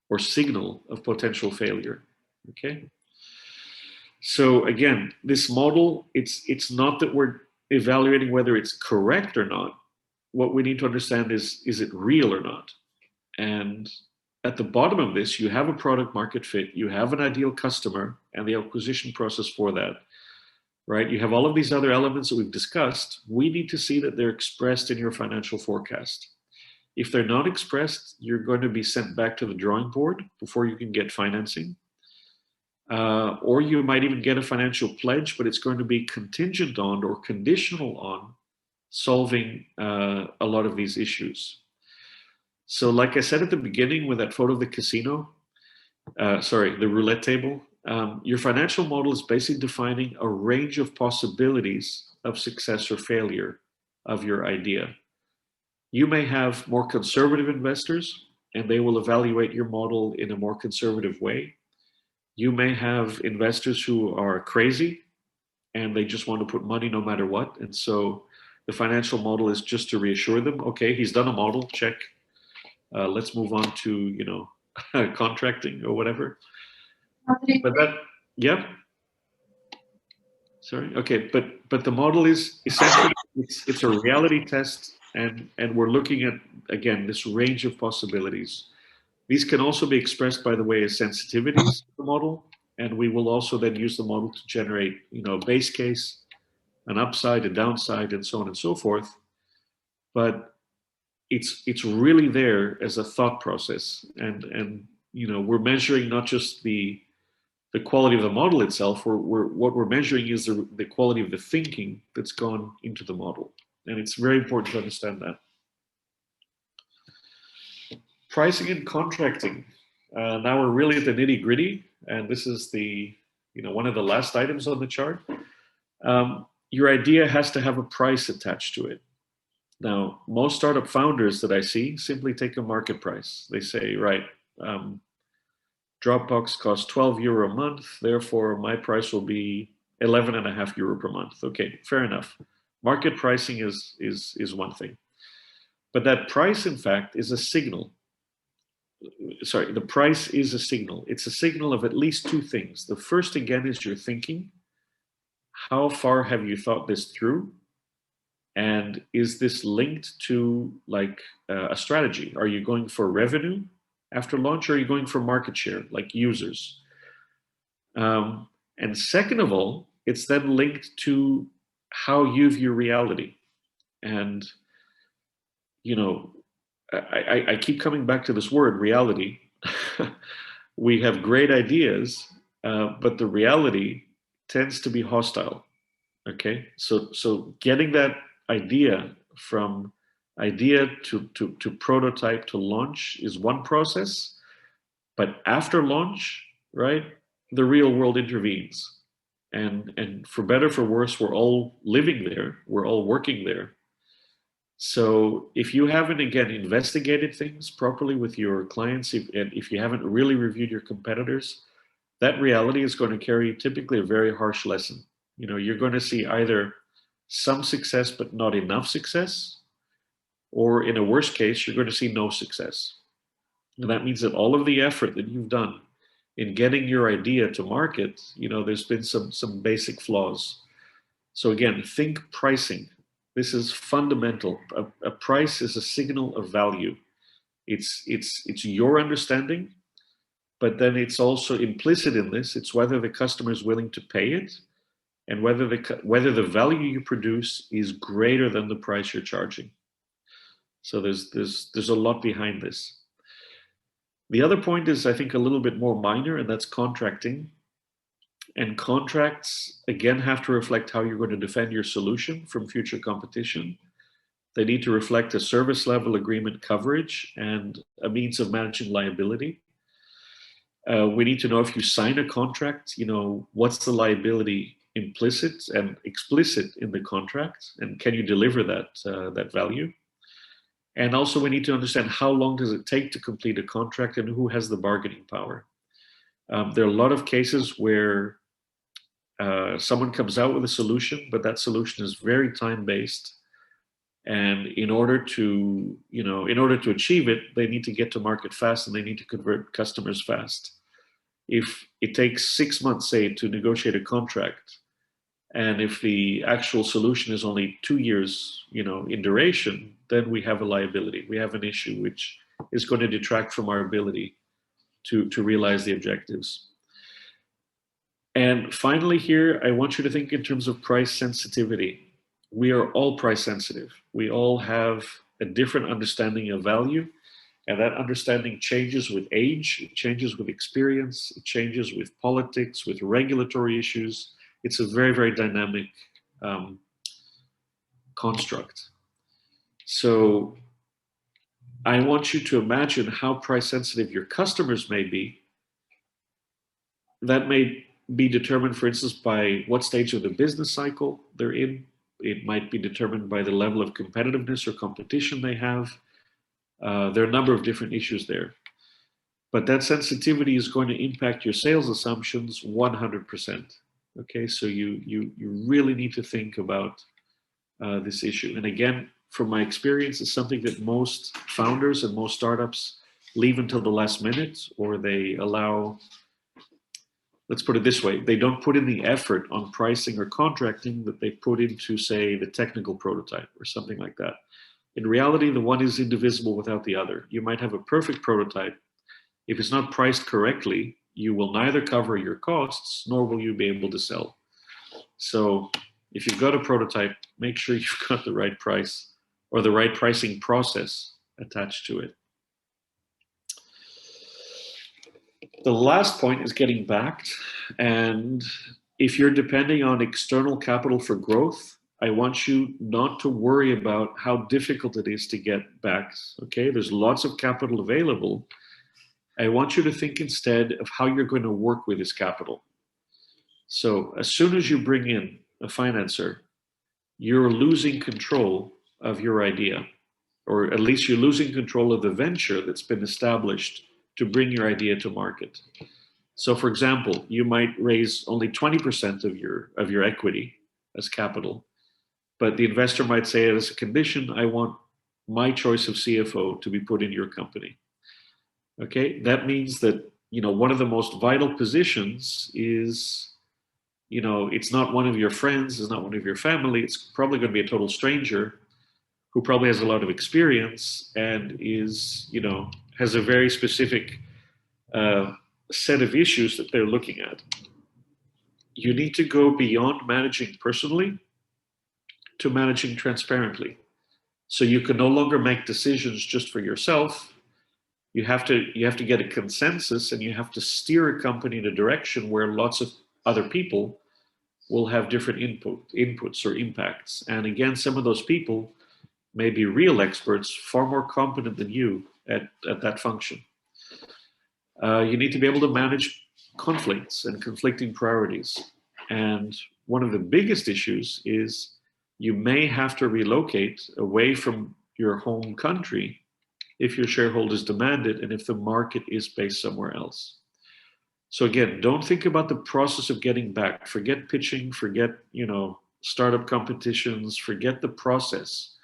A: or signal of potential failure. Okay. So again, this model, it's not that we're evaluating whether it's correct or not. What we need to understand is it real or not? And at the bottom of this, you have a product market fit, you have an ideal customer and the acquisition process for that, right? You have all of these other elements that we've discussed. We need to see that they're expressed in your financial forecast. If they're not expressed, you're going to be sent back to the drawing board before you can get financing. Or you might even get a financial pledge, but it's going to be contingent on or conditional on solving a lot of these issues. So like I said at the beginning with that photo of the casino, the roulette table, your financial model is basically defining a range of possibilities of success or failure of your idea. You may have more conservative investors and they will evaluate your model in a more conservative way. You may have investors who are crazy and they just want to put money no matter what. And so the financial model is just to reassure them, okay, he's done a model, check. Let's move on to, contracting or whatever. But that, yeah. Sorry. Okay, but the model is essentially it's a reality test, and we're looking at, again, this range of possibilities. These can also be expressed, by the way, as sensitivities of the model, and we will also then use the model to generate, a base case, an upside, a downside, and so on and so forth. But it's really there as a thought process, and we're measuring not just the quality of the model itself. What we're measuring is the quality of the thinking that's gone into the model, and it's very important to understand that. Pricing and contracting. Now we're really at the nitty gritty, and this is the one of the last items on the chart. Your idea has to have a price attached to it. Now, most startup founders that I see simply take a market price. They say, right, Dropbox costs €12 a month, therefore my price will be €11.50 per month. Okay, fair enough. Market pricing is one thing. But that price, in fact, is a signal. Sorry, the price is a signal. It's a signal of at least two things. The first, again, is your thinking. How far have you thought this through? And is this linked to like a strategy? Are you going for revenue after launch, or are you going for market share, like users? And second of all, it's then linked to how you view reality. And, I keep coming back to this word, reality. We have great ideas, but the reality tends to be hostile. Okay, so getting that idea from idea to prototype to launch is one process, but after launch, right, the real world intervenes, and for better for worse, we're all living there, we're all working there. So if you haven't, again, investigated things properly with your clients, if you haven't really reviewed your competitors, that reality is going to carry typically a very harsh lesson. You're going to see either some success but not enough success, or in a worst case, you're going to see no success. And that means that all of the effort that you've done in getting your idea to market, there's been some basic flaws. So again, think pricing. This is fundamental. A price is a signal of value. It's your understanding, but then it's also implicit in this. It's whether the customer is willing to pay it, and whether the value you produce is greater than the price you're charging. So there's a lot behind this. The other point is, I think, a little bit more minor, and that's contracting. And contracts, again, have to reflect how you're going to defend your solution from future competition. They need to reflect a service level agreement coverage and a means of managing liability. We need to know, if you sign a contract, what's the liability implicit and explicit in the contract, and can you deliver that value? And also we need to understand, how long does it take to complete a contract, and who has the bargaining power? There are a lot of cases where Someone comes out with a solution, but that solution is very time-based. And in order to achieve it, they need to get to market fast and they need to convert customers fast. If it takes 6 months, say, to negotiate a contract, and if the actual solution is only 2 years, in duration, then we have a liability. We have an issue which is going to detract from our ability to realize the objectives. And finally here, I want you to think in terms of price sensitivity. We are all price sensitive. We all have a different understanding of value, and that understanding changes with age, it changes with experience, it changes with politics, with regulatory issues. It's a very, very dynamic construct. So I want you to imagine how price sensitive your customers may be. That may be determined, for instance, by what stage of the business cycle they're in. It might be determined by the level of competitiveness or competition they have. There are a number of different issues there. But that sensitivity is going to impact your sales assumptions 100%. Okay, so you really need to think about this issue. And again, from my experience, it's something that most founders and most startups leave until the last minute, or they allow, let's put it this way, they don't put in the effort on pricing or contracting that they put into, say, the technical prototype or something like that. In reality, the one is indivisible without the other. You might have a perfect prototype. If it's not priced correctly, you will neither cover your costs, nor will you be able to sell. So if you've got a prototype, make sure you've got the right price or the right pricing process attached to it. The last point is getting backed. And if you're depending on external capital for growth, I want you not to worry about how difficult it is to get backed. Okay, there's lots of capital available. I want you to think instead of how you're going to work with this capital. So as soon as you bring in a financer, you're losing control of your idea, or at least you're losing control of the venture that's been established to bring your idea to market. So for example, you might raise only 20% of your equity as capital, but the investor might say as a condition, I want my choice of CFO to be put in your company. Okay, that means that, one of the most vital positions is, it's not one of your friends, it's not one of your family, it's probably going to be a total stranger who probably has a lot of experience and is, has a very specific set of issues that they're looking at. You need to go beyond managing personally to managing transparently. So you can no longer make decisions just for yourself. You have to get a consensus, and you have to steer a company in a direction where lots of other people will have different inputs or impacts. And again, some of those people may be real experts, far more competent than you at that function. You need to be able to manage conflicts and conflicting priorities. And one of the biggest issues is you may have to relocate away from your home country if your shareholders demand it and if the market is based somewhere else. So again, don't think about the process of getting back. Forget pitching, forget, startup competitions, forget the process.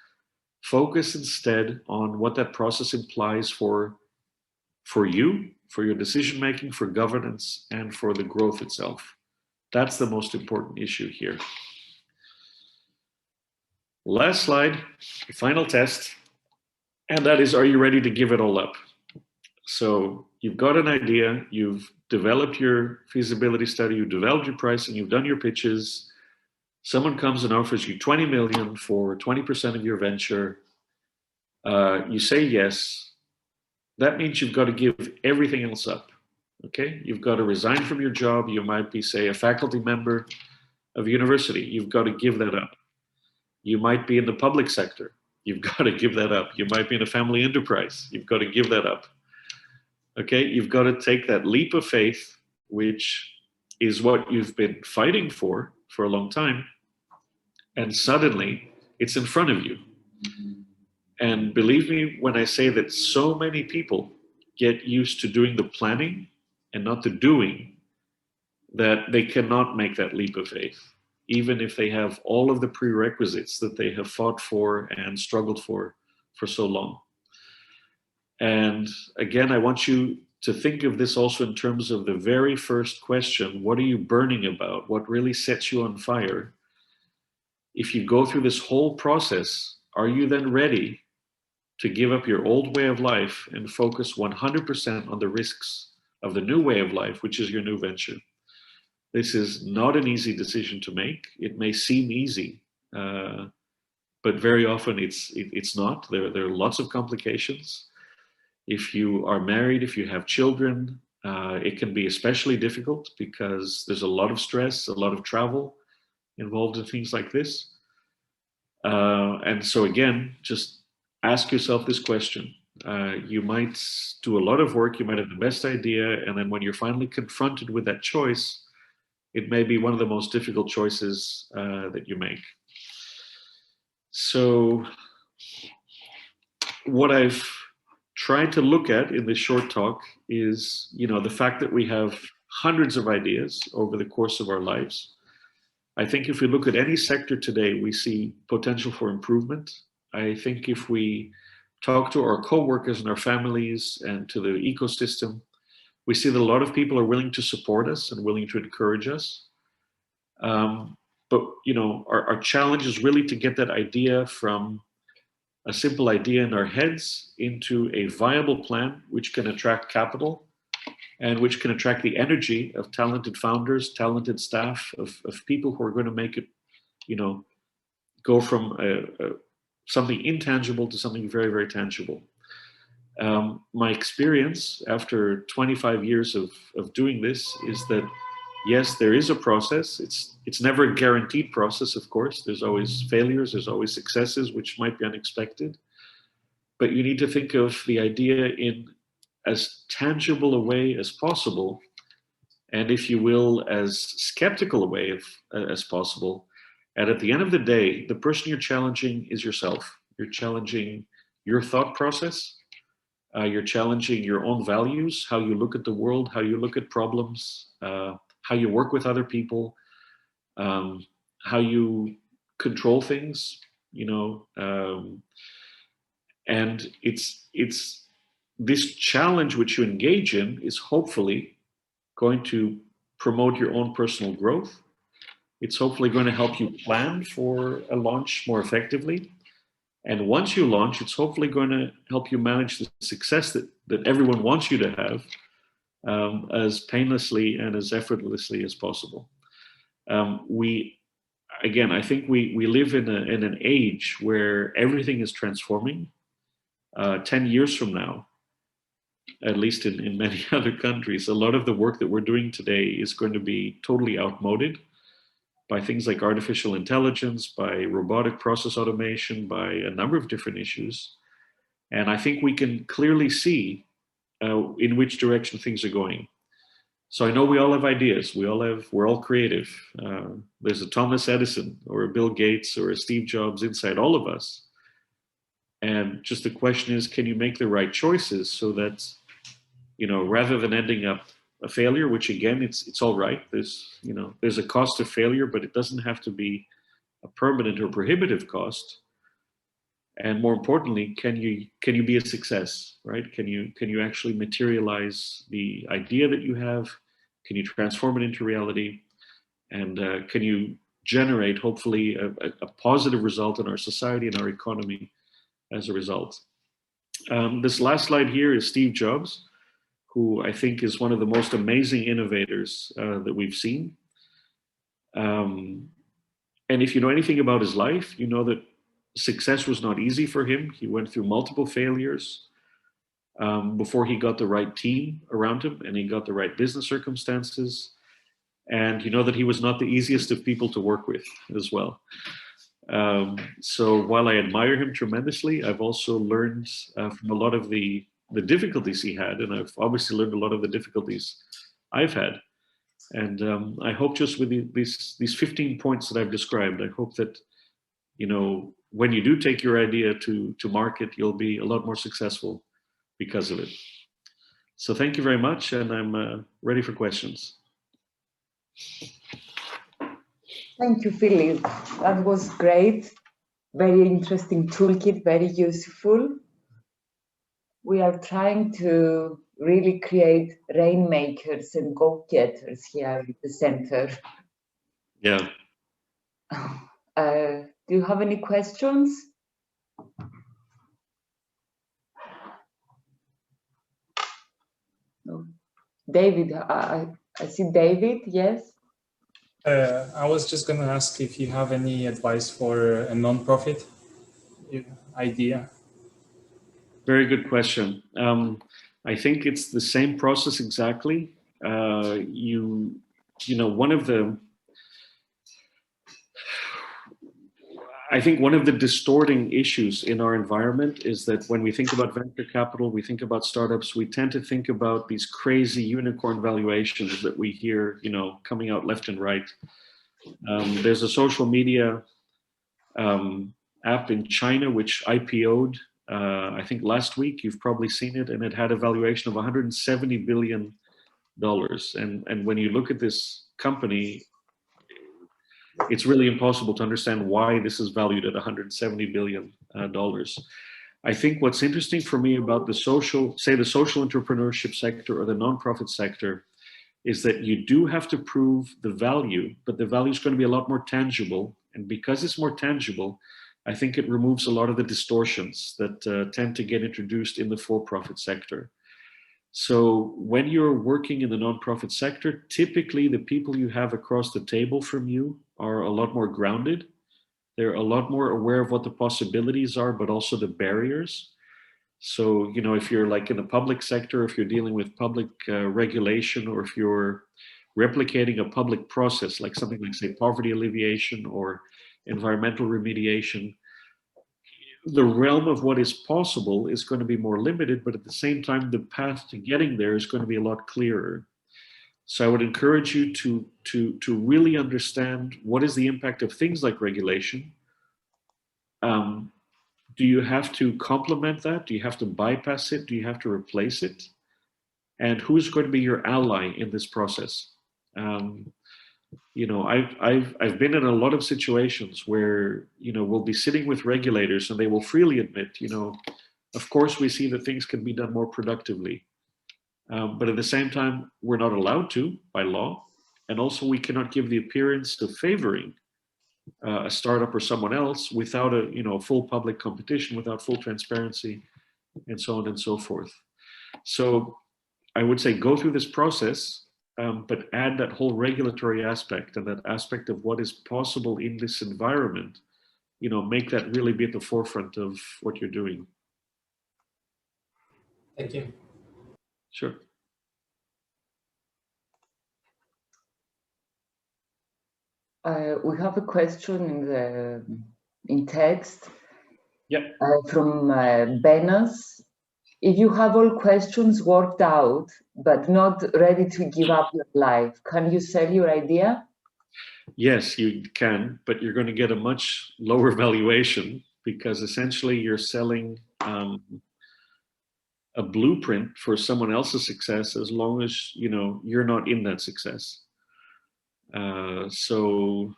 A: Focus instead on what that process implies for you, for your decision-making, for governance, and for the growth itself. That's the most important issue here. Last slide, final test, and that is, are you ready to give it all up? So you've got an idea, you've developed your feasibility study, you've developed your pricing, you've done your pitches. Someone comes and offers you 20 million for 20% of your venture. You say yes. That means you've got to give everything else up. Okay, you've got to resign from your job. You might be, say, a faculty member of university. You've got to give that up. You might be in the public sector. You've got to give that up. You might be in a family enterprise. You've got to give that up. Okay, you've got to take that leap of faith, which is what you've been fighting for a long time, and suddenly it's in front of you. And believe me when I say that so many people get used to doing the planning and not the doing, that they cannot make that leap of faith, even if they have all of the prerequisites that they have fought for and struggled for so long. And again, I want you to think of this also in terms of the very first question: what are you burning about? What really sets you on fire? If you go through this whole process, are you then ready to give up your old way of life and focus 100% on the risks of the new way of life, which is your new venture? This is not an easy decision to make. It may seem easy, but very often it's not. There are lots of complications. If you are married, if you have children, it can be especially difficult because there's a lot of stress, a lot of travel involved in things like this. And so again, just ask yourself this question. You might do a lot of work, you might have the best idea, and then when you're finally confronted with that choice, it may be one of the most difficult choices that you make. So what I've tried to look at in this short talk is, the fact that we have hundreds of ideas over the course of our lives. I think if we look at any sector today, we see potential for improvement. I think if we talk to our coworkers and our families and to the ecosystem, we see that a lot of people are willing to support us and willing to encourage us. But our challenge is really to get that idea from a simple idea in our heads into a viable plan which can attract capital and which can attract the energy of talented founders, talented staff, of people who are going to make it, go from something intangible to something very, very tangible. My experience after 25 years of doing this is that, yes, there is a process. It's never a guaranteed process, of course. There's always failures, there's always successes, which might be unexpected. But you need to think of the idea in as tangible a way as possible, and if you will, as skeptical a way as possible. And at the end of the day, the person you're challenging is yourself. You're challenging your thought process. You're challenging your own values, how you look at the world, how you look at problems, how you work with other people, how you control things, and it's this challenge which you engage in is hopefully going to promote your own personal growth. It's hopefully going to help you plan for a launch more effectively. And once you launch, it's hopefully going to help you manage the success that everyone wants you to have as painlessly and as effortlessly as possible. I think we live in an age where everything is transforming. 10 years from now, at least in many other countries, a lot of the work that we're doing today is going to be totally outmoded by things like artificial intelligence, by robotic process automation, by a number of different issues. And I think we can clearly see in which direction things are going. So I know we all have ideas. We're all creative. There's a Thomas Edison or a Bill Gates or a Steve Jobs inside all of us. And just the question is, can you make the right choices so that, rather than ending up a failure, which again, it's all right. There's a cost of failure, but it doesn't have to be a permanent or prohibitive cost. And more importantly, can you be a success, right? Can you actually materialize the idea that you have? Can you transform it into reality? And can you generate, hopefully, a positive result in our society and our economy as a result? This last slide here is Steve Jobs, who I think is one of the most amazing innovators that we've seen. And if you know anything about his life, you know that success was not easy for him. He went through multiple failures before he got the right team around him and he got the right business circumstances. And you know that he was not the easiest of people to work with as well. So while I admire him tremendously, I've also learned from a lot of the difficulties he had, and I've obviously learned a lot of the difficulties I've had. And I hope just with these 15 points that I've described, I hope that, when you do take your idea to market, you'll be a lot more successful because of it. So thank you very much, and I'm ready for questions.
B: Thank you, Philip. That was great. Very interesting toolkit, very useful. We are trying to really create rainmakers and go-getters here at the center.
A: Yeah.
B: Do you have any questions? No. David, I see David, yes?
C: I was just going to ask if you have any advice for a non-profit idea.
A: Very good question. I think it's the same process exactly. You know, I think one of the distorting issues in our environment is that when we think about venture capital, we think about startups, we tend to think about these crazy unicorn valuations that we hear, you know, coming out left and right. There's a social media app in China which IPO'd, I think last week. You've probably seen it, and it had a valuation of $170 billion. And when you look at this company, it's really impossible to understand why this is valued at $170 billion. I think what's interesting for me about the social entrepreneurship sector or the nonprofit sector is that you do have to prove the value, but the value is going to be a lot more tangible. And because it's more tangible, I think it removes a lot of the distortions that tend to get introduced in the for-profit sector. So when you're working in the nonprofit sector, typically the people you have across the table from you are a lot more grounded. They're a lot more aware of what the possibilities are, but also the barriers. So, you know, if you're like in the public sector, if you're dealing with public regulation, or if you're replicating a public process, like something like, say, poverty alleviation or environmental remediation, the realm of what is possible is going to be more limited, but at the same time, the path to getting there is going to be a lot clearer. So I would encourage you to really understand what is the impact of things like regulation. Do you have to complement that? Do you have to bypass it? Do you have to replace it? And who's going to be your ally in this process? You know, I've been in a lot of situations where, you know, we'll be sitting with regulators and they will freely admit, you know, of course we see that things can be done more productively. But at the same time, we're not allowed to by law. And also we cannot give the appearance of favoring a startup or someone else without a, you know, full public competition, without full transparency, and so on and so forth. So I would say go through this process, but add that whole regulatory aspect and that aspect of what is possible in this environment. You know, make that really be at the forefront of what you're doing.
C: Thank you.
A: Sure.
B: We have a question in text.
A: Yeah.
B: From Benas. If you have all questions worked out, but not ready to give up your life, can you sell your idea?
A: Yes, you can, but you're going to get a much lower valuation because essentially you're selling a blueprint for someone else's success, as long as, you know, you're not in that success. So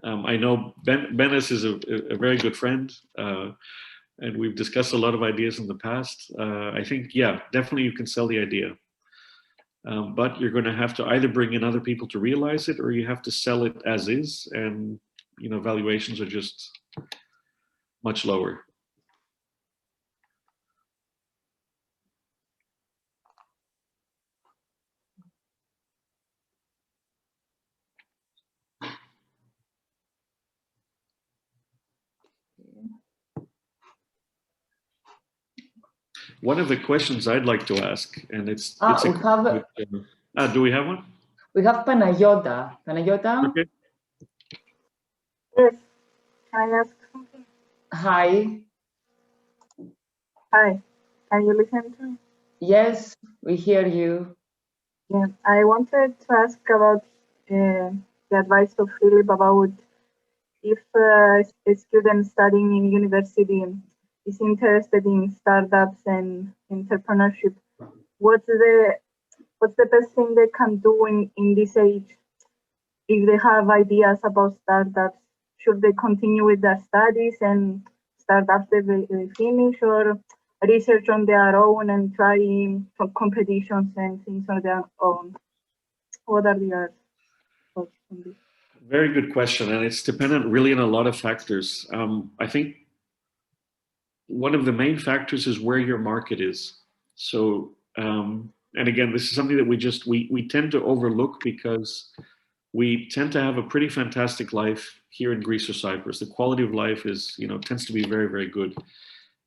A: I know Benes is a very good friend, and we've discussed a lot of ideas in the past. I think, yeah, definitely you can sell the idea. But you're going to have to either bring in other people to realize it, or you have to sell it as is, and, you know, valuations are just much lower. One of the questions I'd like to ask, and it's do we have one?
B: We have Panayota. Panayota?
A: Okay.
D: Yes. Can I ask something?
B: Hi.
D: Hi. Can you listen to me?
B: Yes, we hear you.
D: Yeah. I wanted to ask about the advice of Philip about if a student studying in university is interested in startups and entrepreneurship, what's the best thing they can do in this age if they have ideas about startups, should they continue with their studies and start after they finish, or research on their own and try competitions and things on their own? What are your thoughts on this?
A: Very good question, and it's dependent really on a lot of factors. I think one of the main factors is where your market is. So, and again, this is something that we tend to overlook because we tend to have a pretty fantastic life here in Greece or Cyprus. The quality of life is, tends to be very, very good.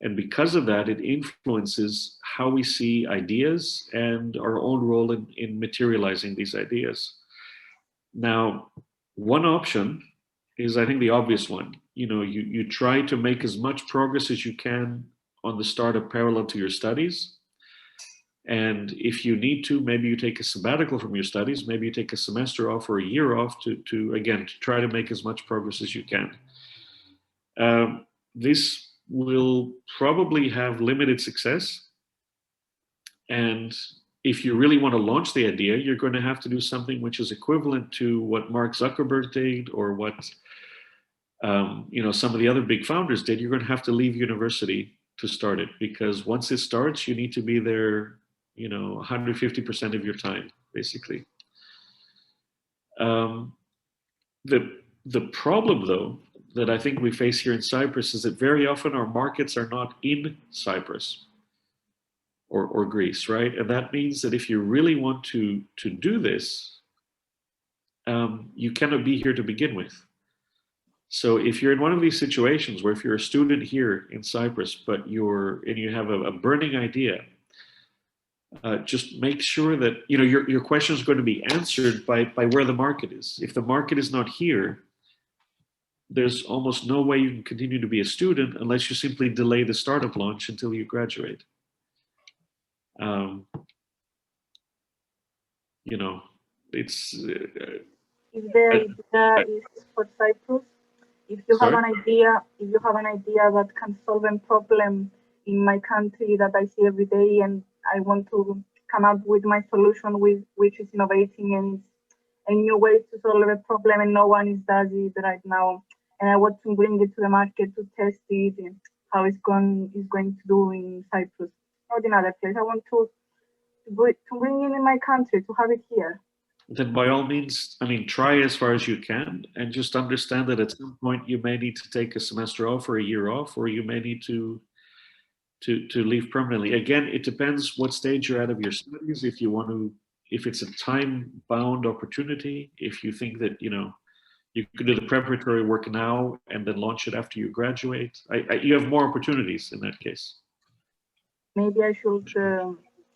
A: And because of that, it influences how we see ideas and our own role in materializing these ideas. Now, one option is, I think, the obvious one. You try to make as much progress as you can on the startup parallel to your studies. And if you need to, maybe you take a sabbatical from your studies, maybe you take a semester off or a year off to try to make as much progress as you can. This will probably have limited success. And if you really want to launch the idea, you're going to have to do something which is equivalent to what Mark Zuckerberg did, or what some of the other big founders did. You're going to have to leave university to start it, because once it starts, you need to be there 150% of your time, basically. The problem, though, that I think we face here in Cyprus is that very often our markets are not in Cyprus or Greece, right? And that means that if you really want to do this, you cannot be here to begin with. So if you're in one of these situations where if you're a student here in Cyprus, but you have a burning idea, just make sure that your question is going to be answered by where the market is. If the market is not here, there's almost no way you can continue to be a student unless you simply delay the startup launch until you graduate. It's.
D: If the idea is for Cyprus, if you have an idea that can solve a problem in my country that I see every day, and I want to come up with my solution which is innovating and a new way to solve a problem, and no one does it right now, and I want to bring it to the market to test it and how it's going to do in Cyprus, not in other places. I want to bring it in my country, to have it here.
A: Then by all means, try as far as you can, and just understand that at some point you may need to take a semester off or a year off, or you may need to leave permanently. Again, it depends what stage you're at of your studies. If it's a time-bound opportunity, if you think that you could do the preparatory work now and then launch it after you graduate, you have more opportunities in that case.
D: Maybe I should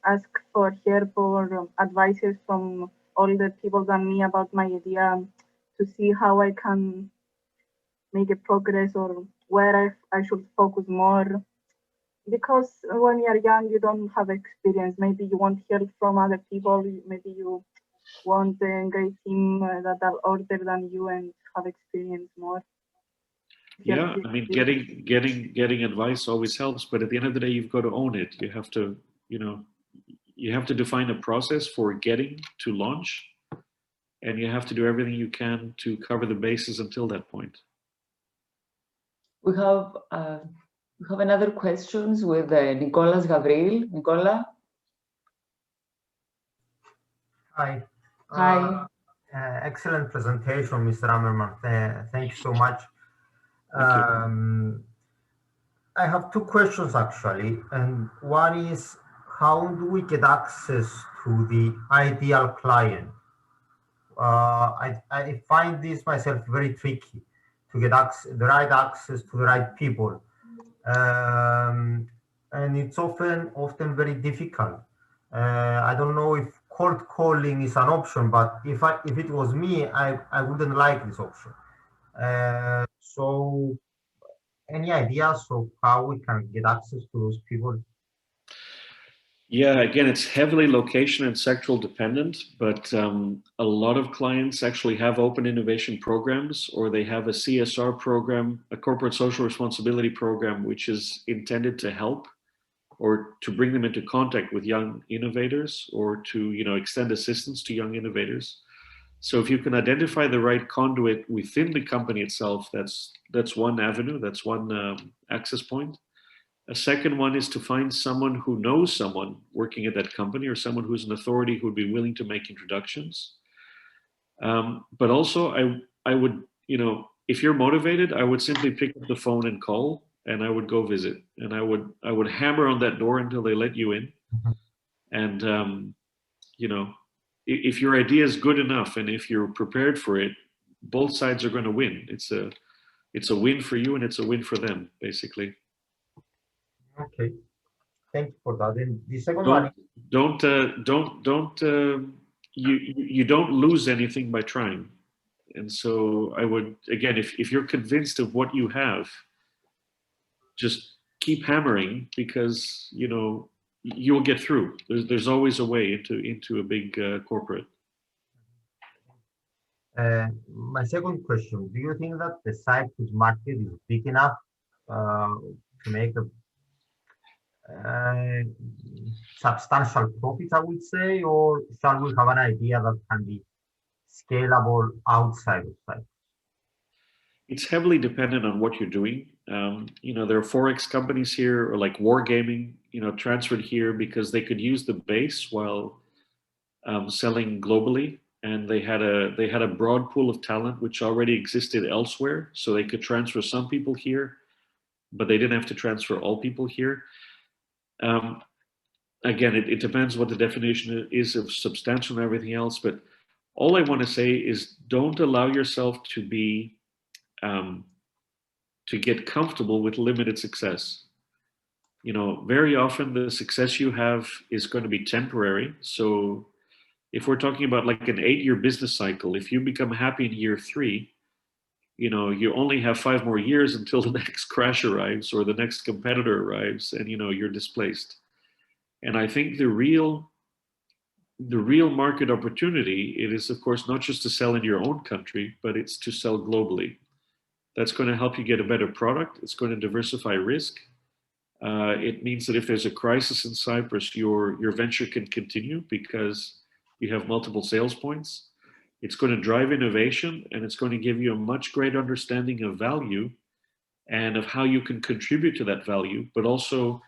D: ask for help or advices from older people than me about my idea, to see how I can make a progress, or where I should focus more. Because when you're young, you don't have experience. Maybe you want help from other people. Maybe you want a great team that are older than you and have experience more.
A: Yeah, getting advice always helps, but at the end of the day, you've got to own it. You have to, you have to define a process for getting to launch, and you have to do everything you can to cover the bases until that point.
B: We have another questions with Nicolas Gavril. Nicola?
E: Hi.
B: Hi.
E: Excellent presentation, Mr. Ammerman. Thank you so much.
A: Thank you.
E: I have two questions actually, and one is, how do we get access to the ideal client? I find this myself very tricky to get the right access to the right people, and it's often very difficult. I don't know if cold calling is an option, but if it was me, I wouldn't like this option. So any ideas of how we can get access to those people?
A: Yeah, again, it's heavily location and sectoral dependent, but a lot of clients actually have open innovation programs, or they have a CSR program, a corporate social responsibility program, which is intended to help or to bring them into contact with young innovators, or to extend assistance to young innovators. So if you can identify the right conduit within the company itself, that's one avenue, that's one access point. A second one is to find someone who knows someone working at that company, or someone who's an authority who would be willing to make introductions. But also, I would, if you're motivated, I would simply pick up the phone and call, and I would go visit, and I would hammer on that door until they let you in. And if your idea is good enough, and if you're prepared for it, both sides are going to win. It's a win for you, and it's a win for them, basically.
E: Okay, thank you for that. And the second one.
A: You don't lose anything by trying. And so I would, again, if you're convinced of what you have, just keep hammering, because you'll get through. There's always a way into a big corporate.
E: My second question: do you think that the Cyprus market is big enough to make a substantial profits, I would say, or shall we have an idea that can be scalable outside of Cyprus?
A: It's heavily dependent on what you're doing. There are Forex companies here, or like wargaming, transferred here because they could use the base while selling globally, and they had a broad pool of talent which already existed elsewhere, so they could transfer some people here, but they didn't have to transfer all people here. Again, it depends what the definition is of substantial and everything else, but all I want to say is don't allow yourself to be to get comfortable with limited success. Very often the success you have is going to be temporary. So if we're talking about like an 8-year business cycle, if you become happy in year 3, you only have 5 more years until the next crash arrives or the next competitor arrives, and you're displaced. And I think the real market opportunity, it is of course not just to sell in your own country, but it's to sell globally. That's going to help you get a better product. It's going to diversify risk. It means that if there's a crisis in Cyprus, your venture can continue because you have multiple sales points. It's going to drive innovation, and it's going to give you a much greater understanding of value and of how you can contribute to that value, but also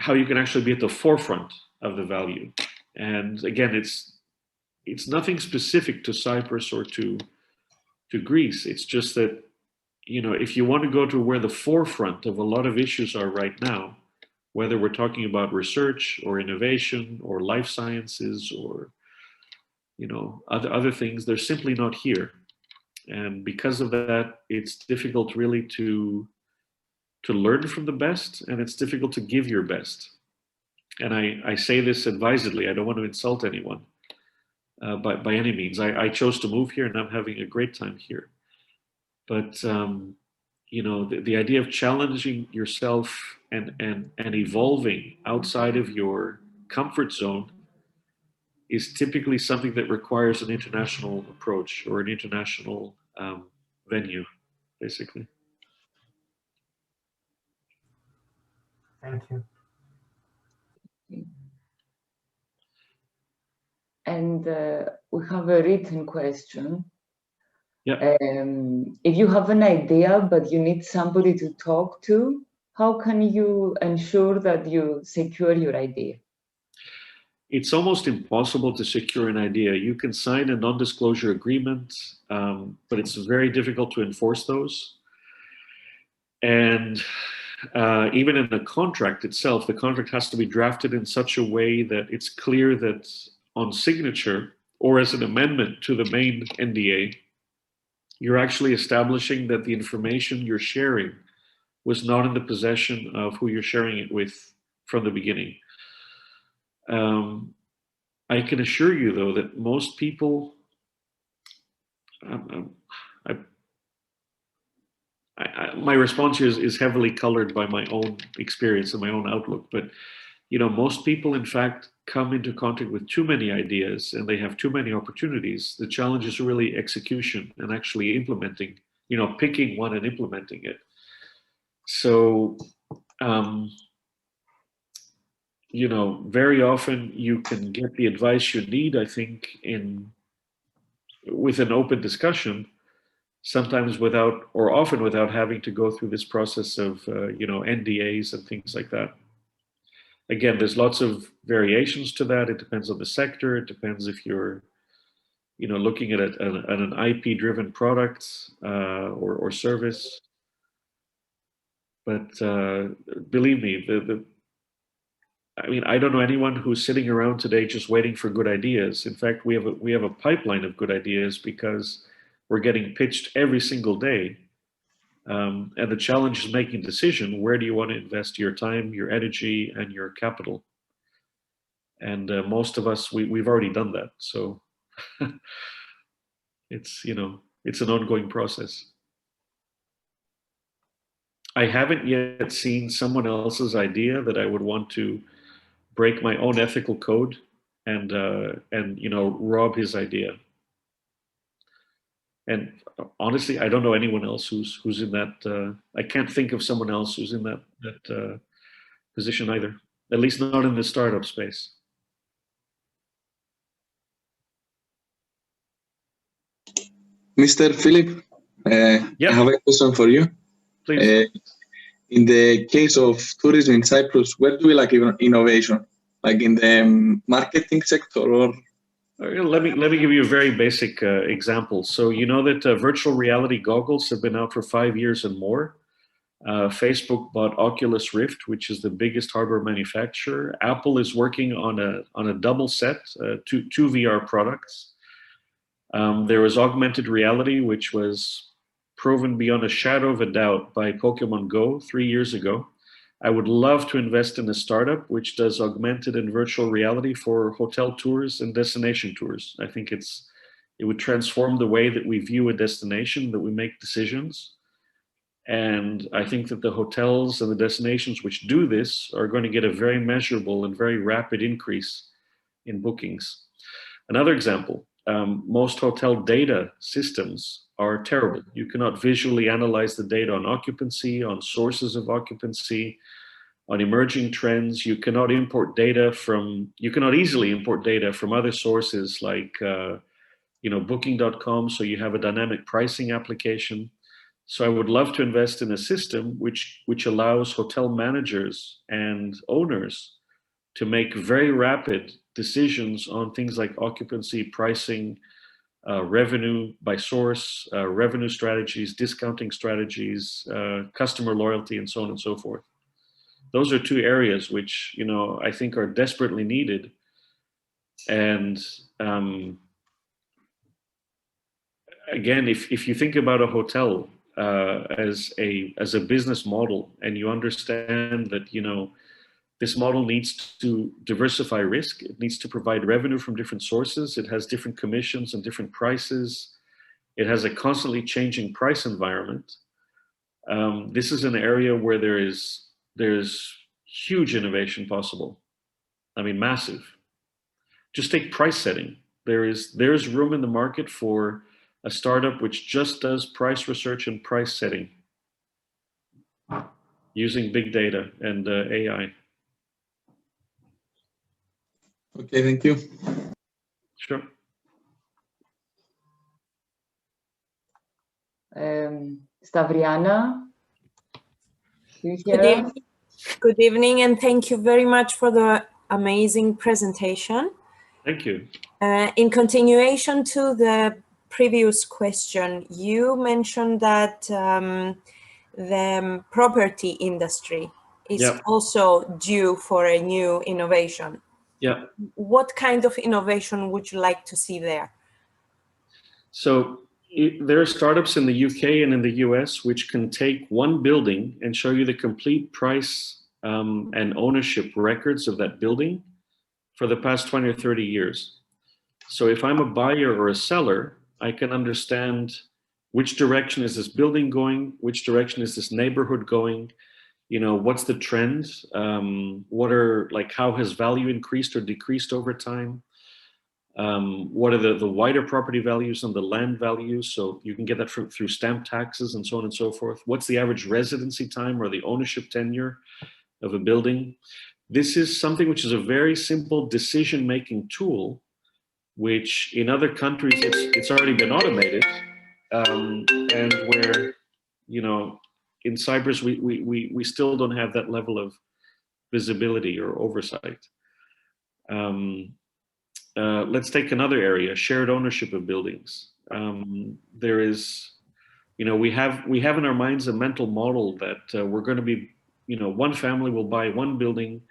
A: how you can actually be at the forefront of the value. And again, it's nothing specific to Cyprus or to Greece. It's just that, if you want to go to where the forefront of a lot of issues are right now, whether we're talking about research or innovation or life sciences or, other things, they're simply not here. And because of that, it's difficult really to learn from the best, and it's difficult to give your best. And I say this advisedly. I don't want to insult anyone by any means. I chose to move here, and I'm having a great time here. But the idea of challenging yourself and evolving outside of your comfort zone is typically something that requires an international approach or an international venue, basically.
E: Thank you.
B: And we have a written question.
A: Yeah.
B: If you have an idea, but you need somebody to talk to, how can you ensure that you secure your idea?
A: It's almost impossible to secure an idea. You can sign a non-disclosure agreement, but it's very difficult to enforce those. And even in the contract itself, the contract has to be drafted in such a way that it's clear that on signature or as an amendment to the main NDA, you're actually establishing that the information you're sharing was not in the possession of who you're sharing it with from the beginning. I can assure you, though, that most people, my response here is heavily colored by my own experience and my own outlook. But, most people, in fact, come into contact with too many ideas and they have too many opportunities. The challenge is really execution and actually implementing, picking one and implementing it. So, very often you can get the advice you need, I think, in with an open discussion, sometimes without, or often without having to go through this process of, NDAs and things like that. Again, there's lots of variations to that. It depends on the sector. It depends if you're, looking at an IP-driven product or service. But believe me, I don't know anyone who's sitting around today just waiting for good ideas. In fact, we have a pipeline of good ideas because we're getting pitched every single day. And the challenge is making a decision. Where do you want to invest your time, your energy, and your capital? And most of us, we've already done that. So it's an ongoing process. I haven't yet seen someone else's idea that I would want to break my own ethical code and rob his idea. And honestly, I don't know anyone else who's in that. I can't think of someone else who's in that position either. At least not in the startup space.
F: Mr. Philip, I have a question for you.
A: Please.
F: In the case of tourism in Cyprus, where do we lack innovation? Like in the marketing sector, or?
A: Let me give you a very basic example. So you know that virtual reality goggles have been out for 5 years and more. Facebook bought Oculus Rift, which is the biggest hardware manufacturer. Apple is working on a double set, two VR products. There was augmented reality, which was proven beyond a shadow of a doubt by Pokemon Go 3 years ago. I would love to invest in a startup which does augmented and virtual reality for hotel tours and destination tours. I think it would transform the way that we view a destination, that we make decisions. And I think that the hotels and the destinations which do this are going to get a very measurable and very rapid increase in bookings. Another example, most hotel data systems are terrible. You cannot visually analyze the data on occupancy, on sources of occupancy, on emerging trends. You cannot easily import data from other sources like, booking.com. So you have a dynamic pricing application. So I would love to invest in a system which allows hotel managers and owners to make very rapid decisions on things like occupancy, pricing, revenue by source, revenue strategies, discounting strategies, customer loyalty, and so on and so forth. Those are two areas which, I think are desperately needed. And again, if you think about a hotel as a business model, and you understand that, this model needs to diversify risk. It needs to provide revenue from different sources. It has different commissions and different prices. It has a constantly changing price environment. This is an area where there's huge innovation possible. Massive. Just take price setting. There's room in the market for a startup which just does price research and price setting using big data and AI.
F: Okay, thank you.
A: Sure.
B: Stavriana, you hear us?
G: Good evening, and thank you very much for the amazing presentation.
A: Thank you.
G: In continuation to the previous question, you mentioned that the property industry is also due for a new innovation.
A: Yeah.
G: What kind of innovation would you like to see there?
A: So there are startups in the UK and in the US which can take one building and show you the complete price and ownership records of that building for the past 20 or 30 years. So if I'm a buyer or a seller, I can understand which direction is this building going, which direction is this neighborhood going, what's the trend, how has value increased or decreased over time, what are the wider property values and the land values, so you can get that through stamp taxes and so on and so forth. What's the average residency time or the ownership tenure of a building? This is something which is a very simple decision-making tool which in other countries it's already been automated, and where, you know, in Cyprus we still don't have that level of visibility or oversight. Let's take another area: shared ownership of buildings. There is, you know, we have in our minds a mental model that we're going to be, you know, one family will buy one building,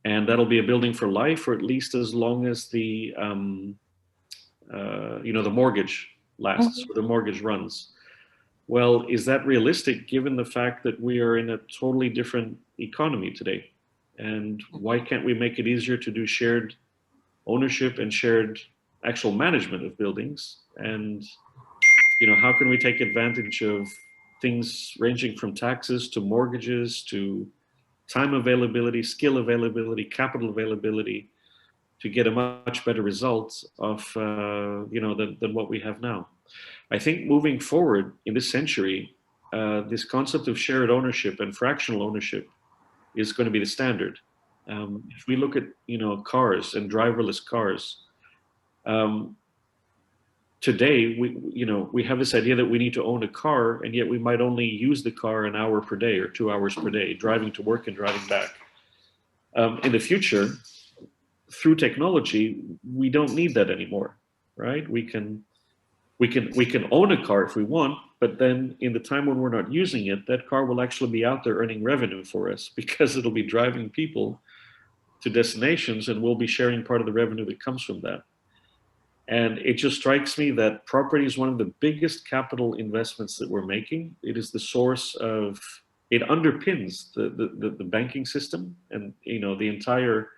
A: and that'll be a building for life, or at least as long as the you know, the mortgage lasts, or the mortgage runs. Well, is that realistic given the fact that we are in a totally different economy today? And why can't we make it easier to do shared ownership and shared actual management of buildings? And, you know, how can we take advantage of things ranging from taxes to mortgages to time availability, skill availability, capital availability, to get a much better result of, you know, than what we have now? I think moving forward in this century, this concept of shared ownership and fractional ownership is going to be the standard. If we look at, you know, cars and driverless cars, today we have this idea that we need to own a car, and yet we might only use the car an hour per day or 2 hours per day, driving to work and driving back. In the future, through technology, we don't need that anymore, right? We can own a car if we want, but then in the time when we're not using it, that car will actually be out there earning revenue for us, because it'll be driving people to destinations, and we'll be sharing part of the revenue that comes from that. And it just strikes me that property is one of the biggest capital investments that we're making. It is the source of, it underpins the banking system, and, you know, the entire,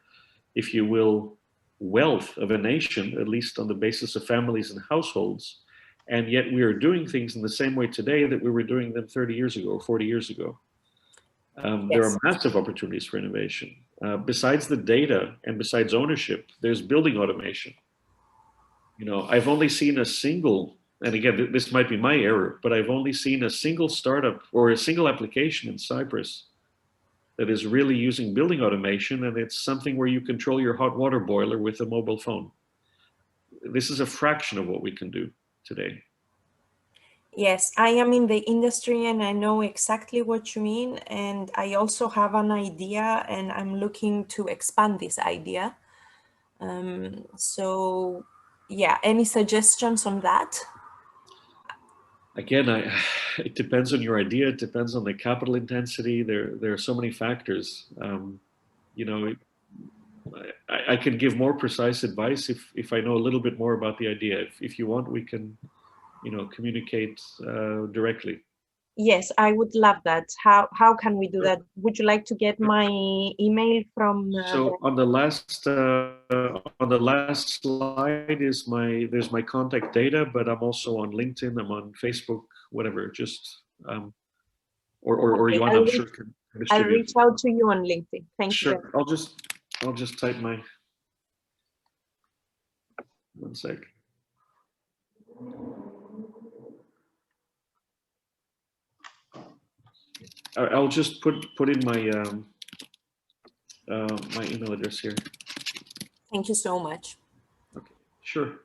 A: if you will, wealth of a nation, at least on the basis of families and households. And yet we are doing things in the same way today that we were doing them 30 years ago or 40 years ago. There are massive opportunities for innovation. Besides the data and besides ownership, there's building automation. You know, I've only seen a single, and again, this might be my error, but I've only seen a single startup or a single application in Cyprus that is really using building automation, and it's something where you control your hot water boiler with a mobile phone. This is a fraction of what we can do today.
G: Yes, I am in the industry and I know exactly what you mean. And I also have an idea, and I'm looking to expand this idea. So yeah, any suggestions on that?
A: Again, it depends on your idea. It depends on the capital intensity. There are so many factors. You know, I can give more precise advice if I know a little bit more about the idea. If you want, we can, you know, communicate directly.
G: Yes, I would love that. How can we do that? Would you like to get my email from?
A: So on the last slide is there's my contact data, but I'm also on LinkedIn. I'm on Facebook, whatever. Just or you want, I'm sure can distribute.
G: I'll reach out to you on LinkedIn. Thank you.
A: Sure. I'll just type my, one sec. I'll just put in my my email address here.
G: Thank you so much.
A: Okay, sure.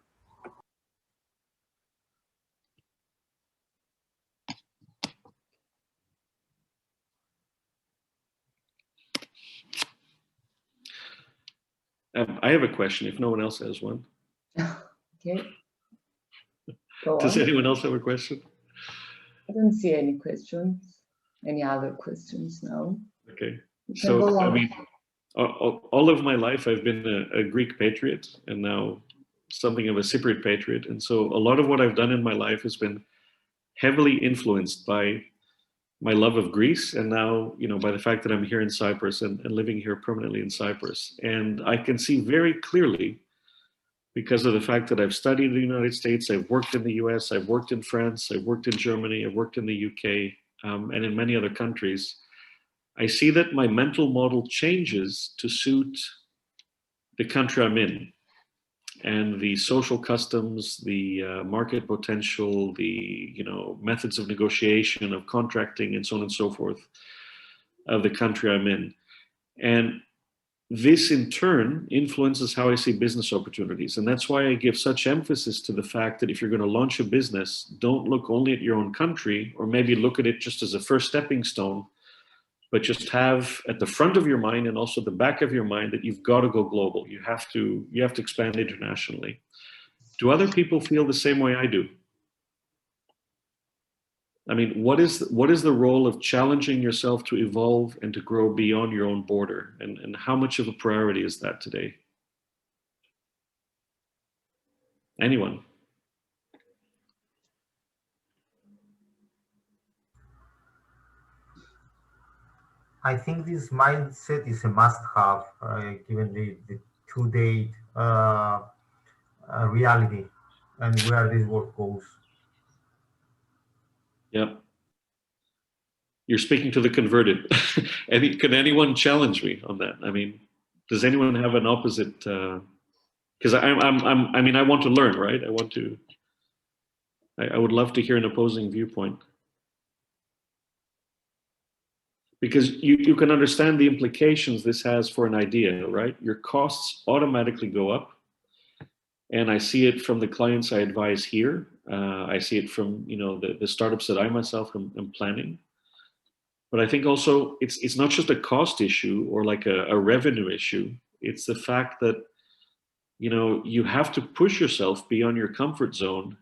A: I have a question if no one else has one.
B: Okay. Go
A: Does
B: on.
A: anyone else have a question?
B: I don't see any questions. Any other questions now?
A: Okay. So, I mean, all of my life I've been a Greek patriot, and now something of a Cypriot patriot. And so a lot of what I've done in my life has been heavily influenced by my love of Greece, and now, you know, by the fact that I'm here in Cyprus and living here permanently in Cyprus. And I can see very clearly, because of the fact that I've studied in the United States, I've worked in the US, I've worked in France, I've worked in Germany, I've worked in the UK, and in many other countries, I see that my mental model changes to suit the country I'm in, and the social customs, the market potential, the, you know, methods of negotiation, of contracting, and so on and so forth, of the country I'm in. And this in turn influences how I see business opportunities. And that's why I give such emphasis to the fact that if you're going to launch a business, don't look only at your own country, or maybe look at it just as a first stepping stone, but just have at the front of your mind and also the back of your mind that you've got to go global. You have to expand internationally. Do other people feel the same way I do? I mean, what is the role of challenging yourself to evolve and to grow beyond your own border? And how much of a priority is that today? Anyone?
E: I think this mindset is a must-have, given the today reality and where this world goes.
A: Yep. You're speaking to the converted. Can anyone challenge me on that? I mean, does anyone have an opposite? Because I mean, I want to learn, right? I would love to hear an opposing viewpoint. Because you can understand the implications this has for an idea, right? Your costs automatically go up. And I see it from the clients I advise here. I see it from the startups that I myself am planning. But I think also it's not just a cost issue or like a revenue issue. It's the fact that you have to push yourself beyond your comfort zone.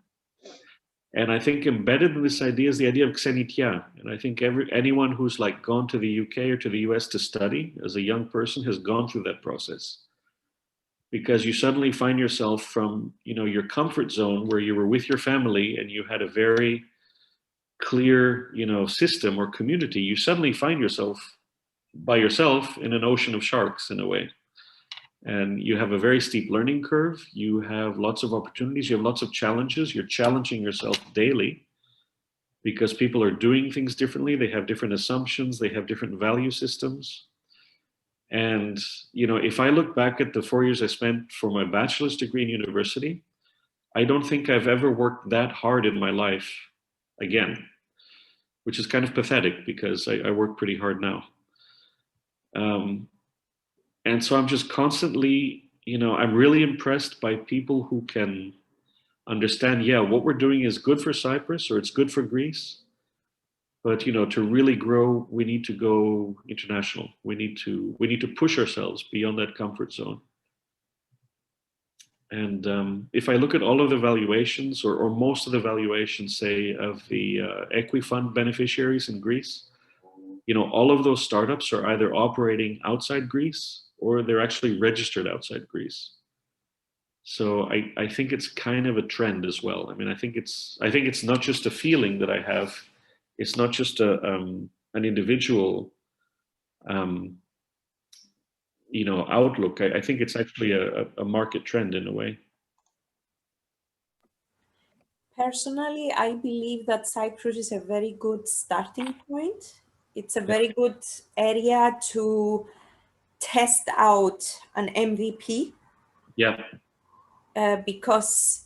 A: And I think embedded in this idea is the idea of xenitia. And I think anyone who's like gone to the UK or to the US to study as a young person has gone through that process. Because you suddenly find yourself from your comfort zone where you were with your family and you had a very clear system or community. You suddenly find yourself by yourself in an ocean of sharks in a way. And you have a very steep learning curve. You have lots of opportunities. You have lots of challenges. You're challenging yourself daily because people are doing things differently. They have different assumptions. They have different value systems. And, if I look back at the 4 years I spent for my bachelor's degree in university, I don't think I've ever worked that hard in my life again, which is kind of pathetic because I work pretty hard now. And so I'm just constantly, I'm really impressed by people who can understand, what we're doing is good for Cyprus or it's good for Greece. But, to really grow, we need to go international. We need to push ourselves beyond that comfort zone. And if I look at all of the valuations or most of the valuations, say, of the Equifund beneficiaries in Greece, all of those startups are either operating outside Greece or they're actually registered outside Greece. So I think it's kind of a trend as well. I mean, I think it's not just a feeling that I have. It's not just an individual, outlook. I think it's actually a market trend in a way.
G: Personally, I believe that Cyprus is a very good starting point. It's a very good area to test out an MVP.
A: Yeah.
G: Because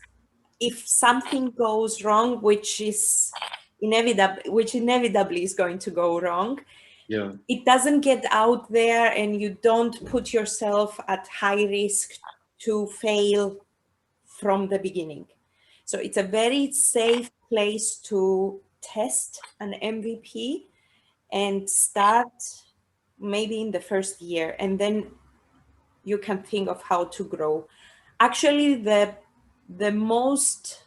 G: if something goes wrong, which inevitably is going to go wrong, it doesn't get out there and you don't put yourself at high risk to fail from the beginning. So it's a very safe place to test an MVP and start maybe in the first year, and then you can think of how to grow. Actually, the most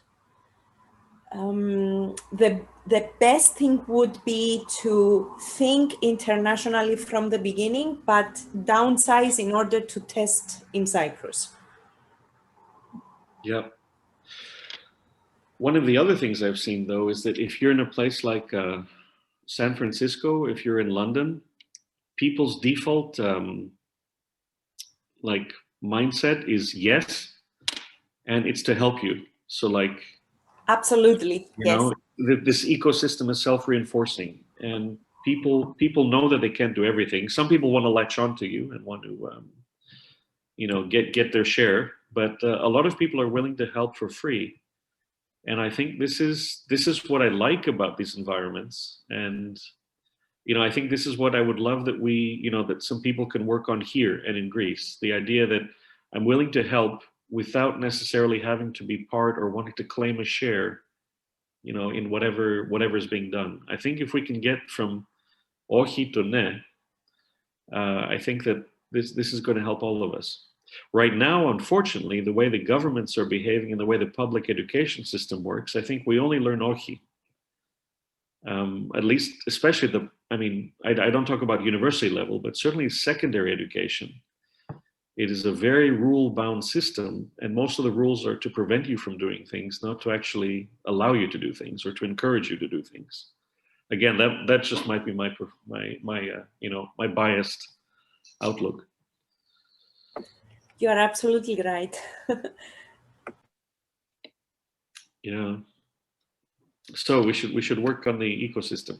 G: the best thing would be to think internationally from the beginning, but downsize in order to test in Cyprus.
A: Yeah. One of the other things I've seen, though, is that if you're in a place like San Francisco, if you're in London, people's default mindset is yes, and it's to help you. So
G: absolutely, yes.
A: This ecosystem is self-reinforcing, and people know that they can't do everything. Some people want to latch onto you and want to get their share, but a lot of people are willing to help for free. And I think this is what I like about these environments. And I think this is what I would love that that some people can work on here and in Greece. The idea that I'm willing to help without necessarily having to be part or wanting to claim a share, in whatever is being done. I think if we can get from όχι to ne, I think that this is going to help all of us. Right now, unfortunately, the way the governments are behaving and the way the public education system works, I think we only learn όχι. At least, especially I don't talk about university level, but certainly secondary education. It is a very rule-bound system, and most of the rules are to prevent you from doing things, not to actually allow you to do things or to encourage you to do things. Again, that just might be my biased outlook.
G: You are absolutely right.
A: Yeah. So we should work on the ecosystem.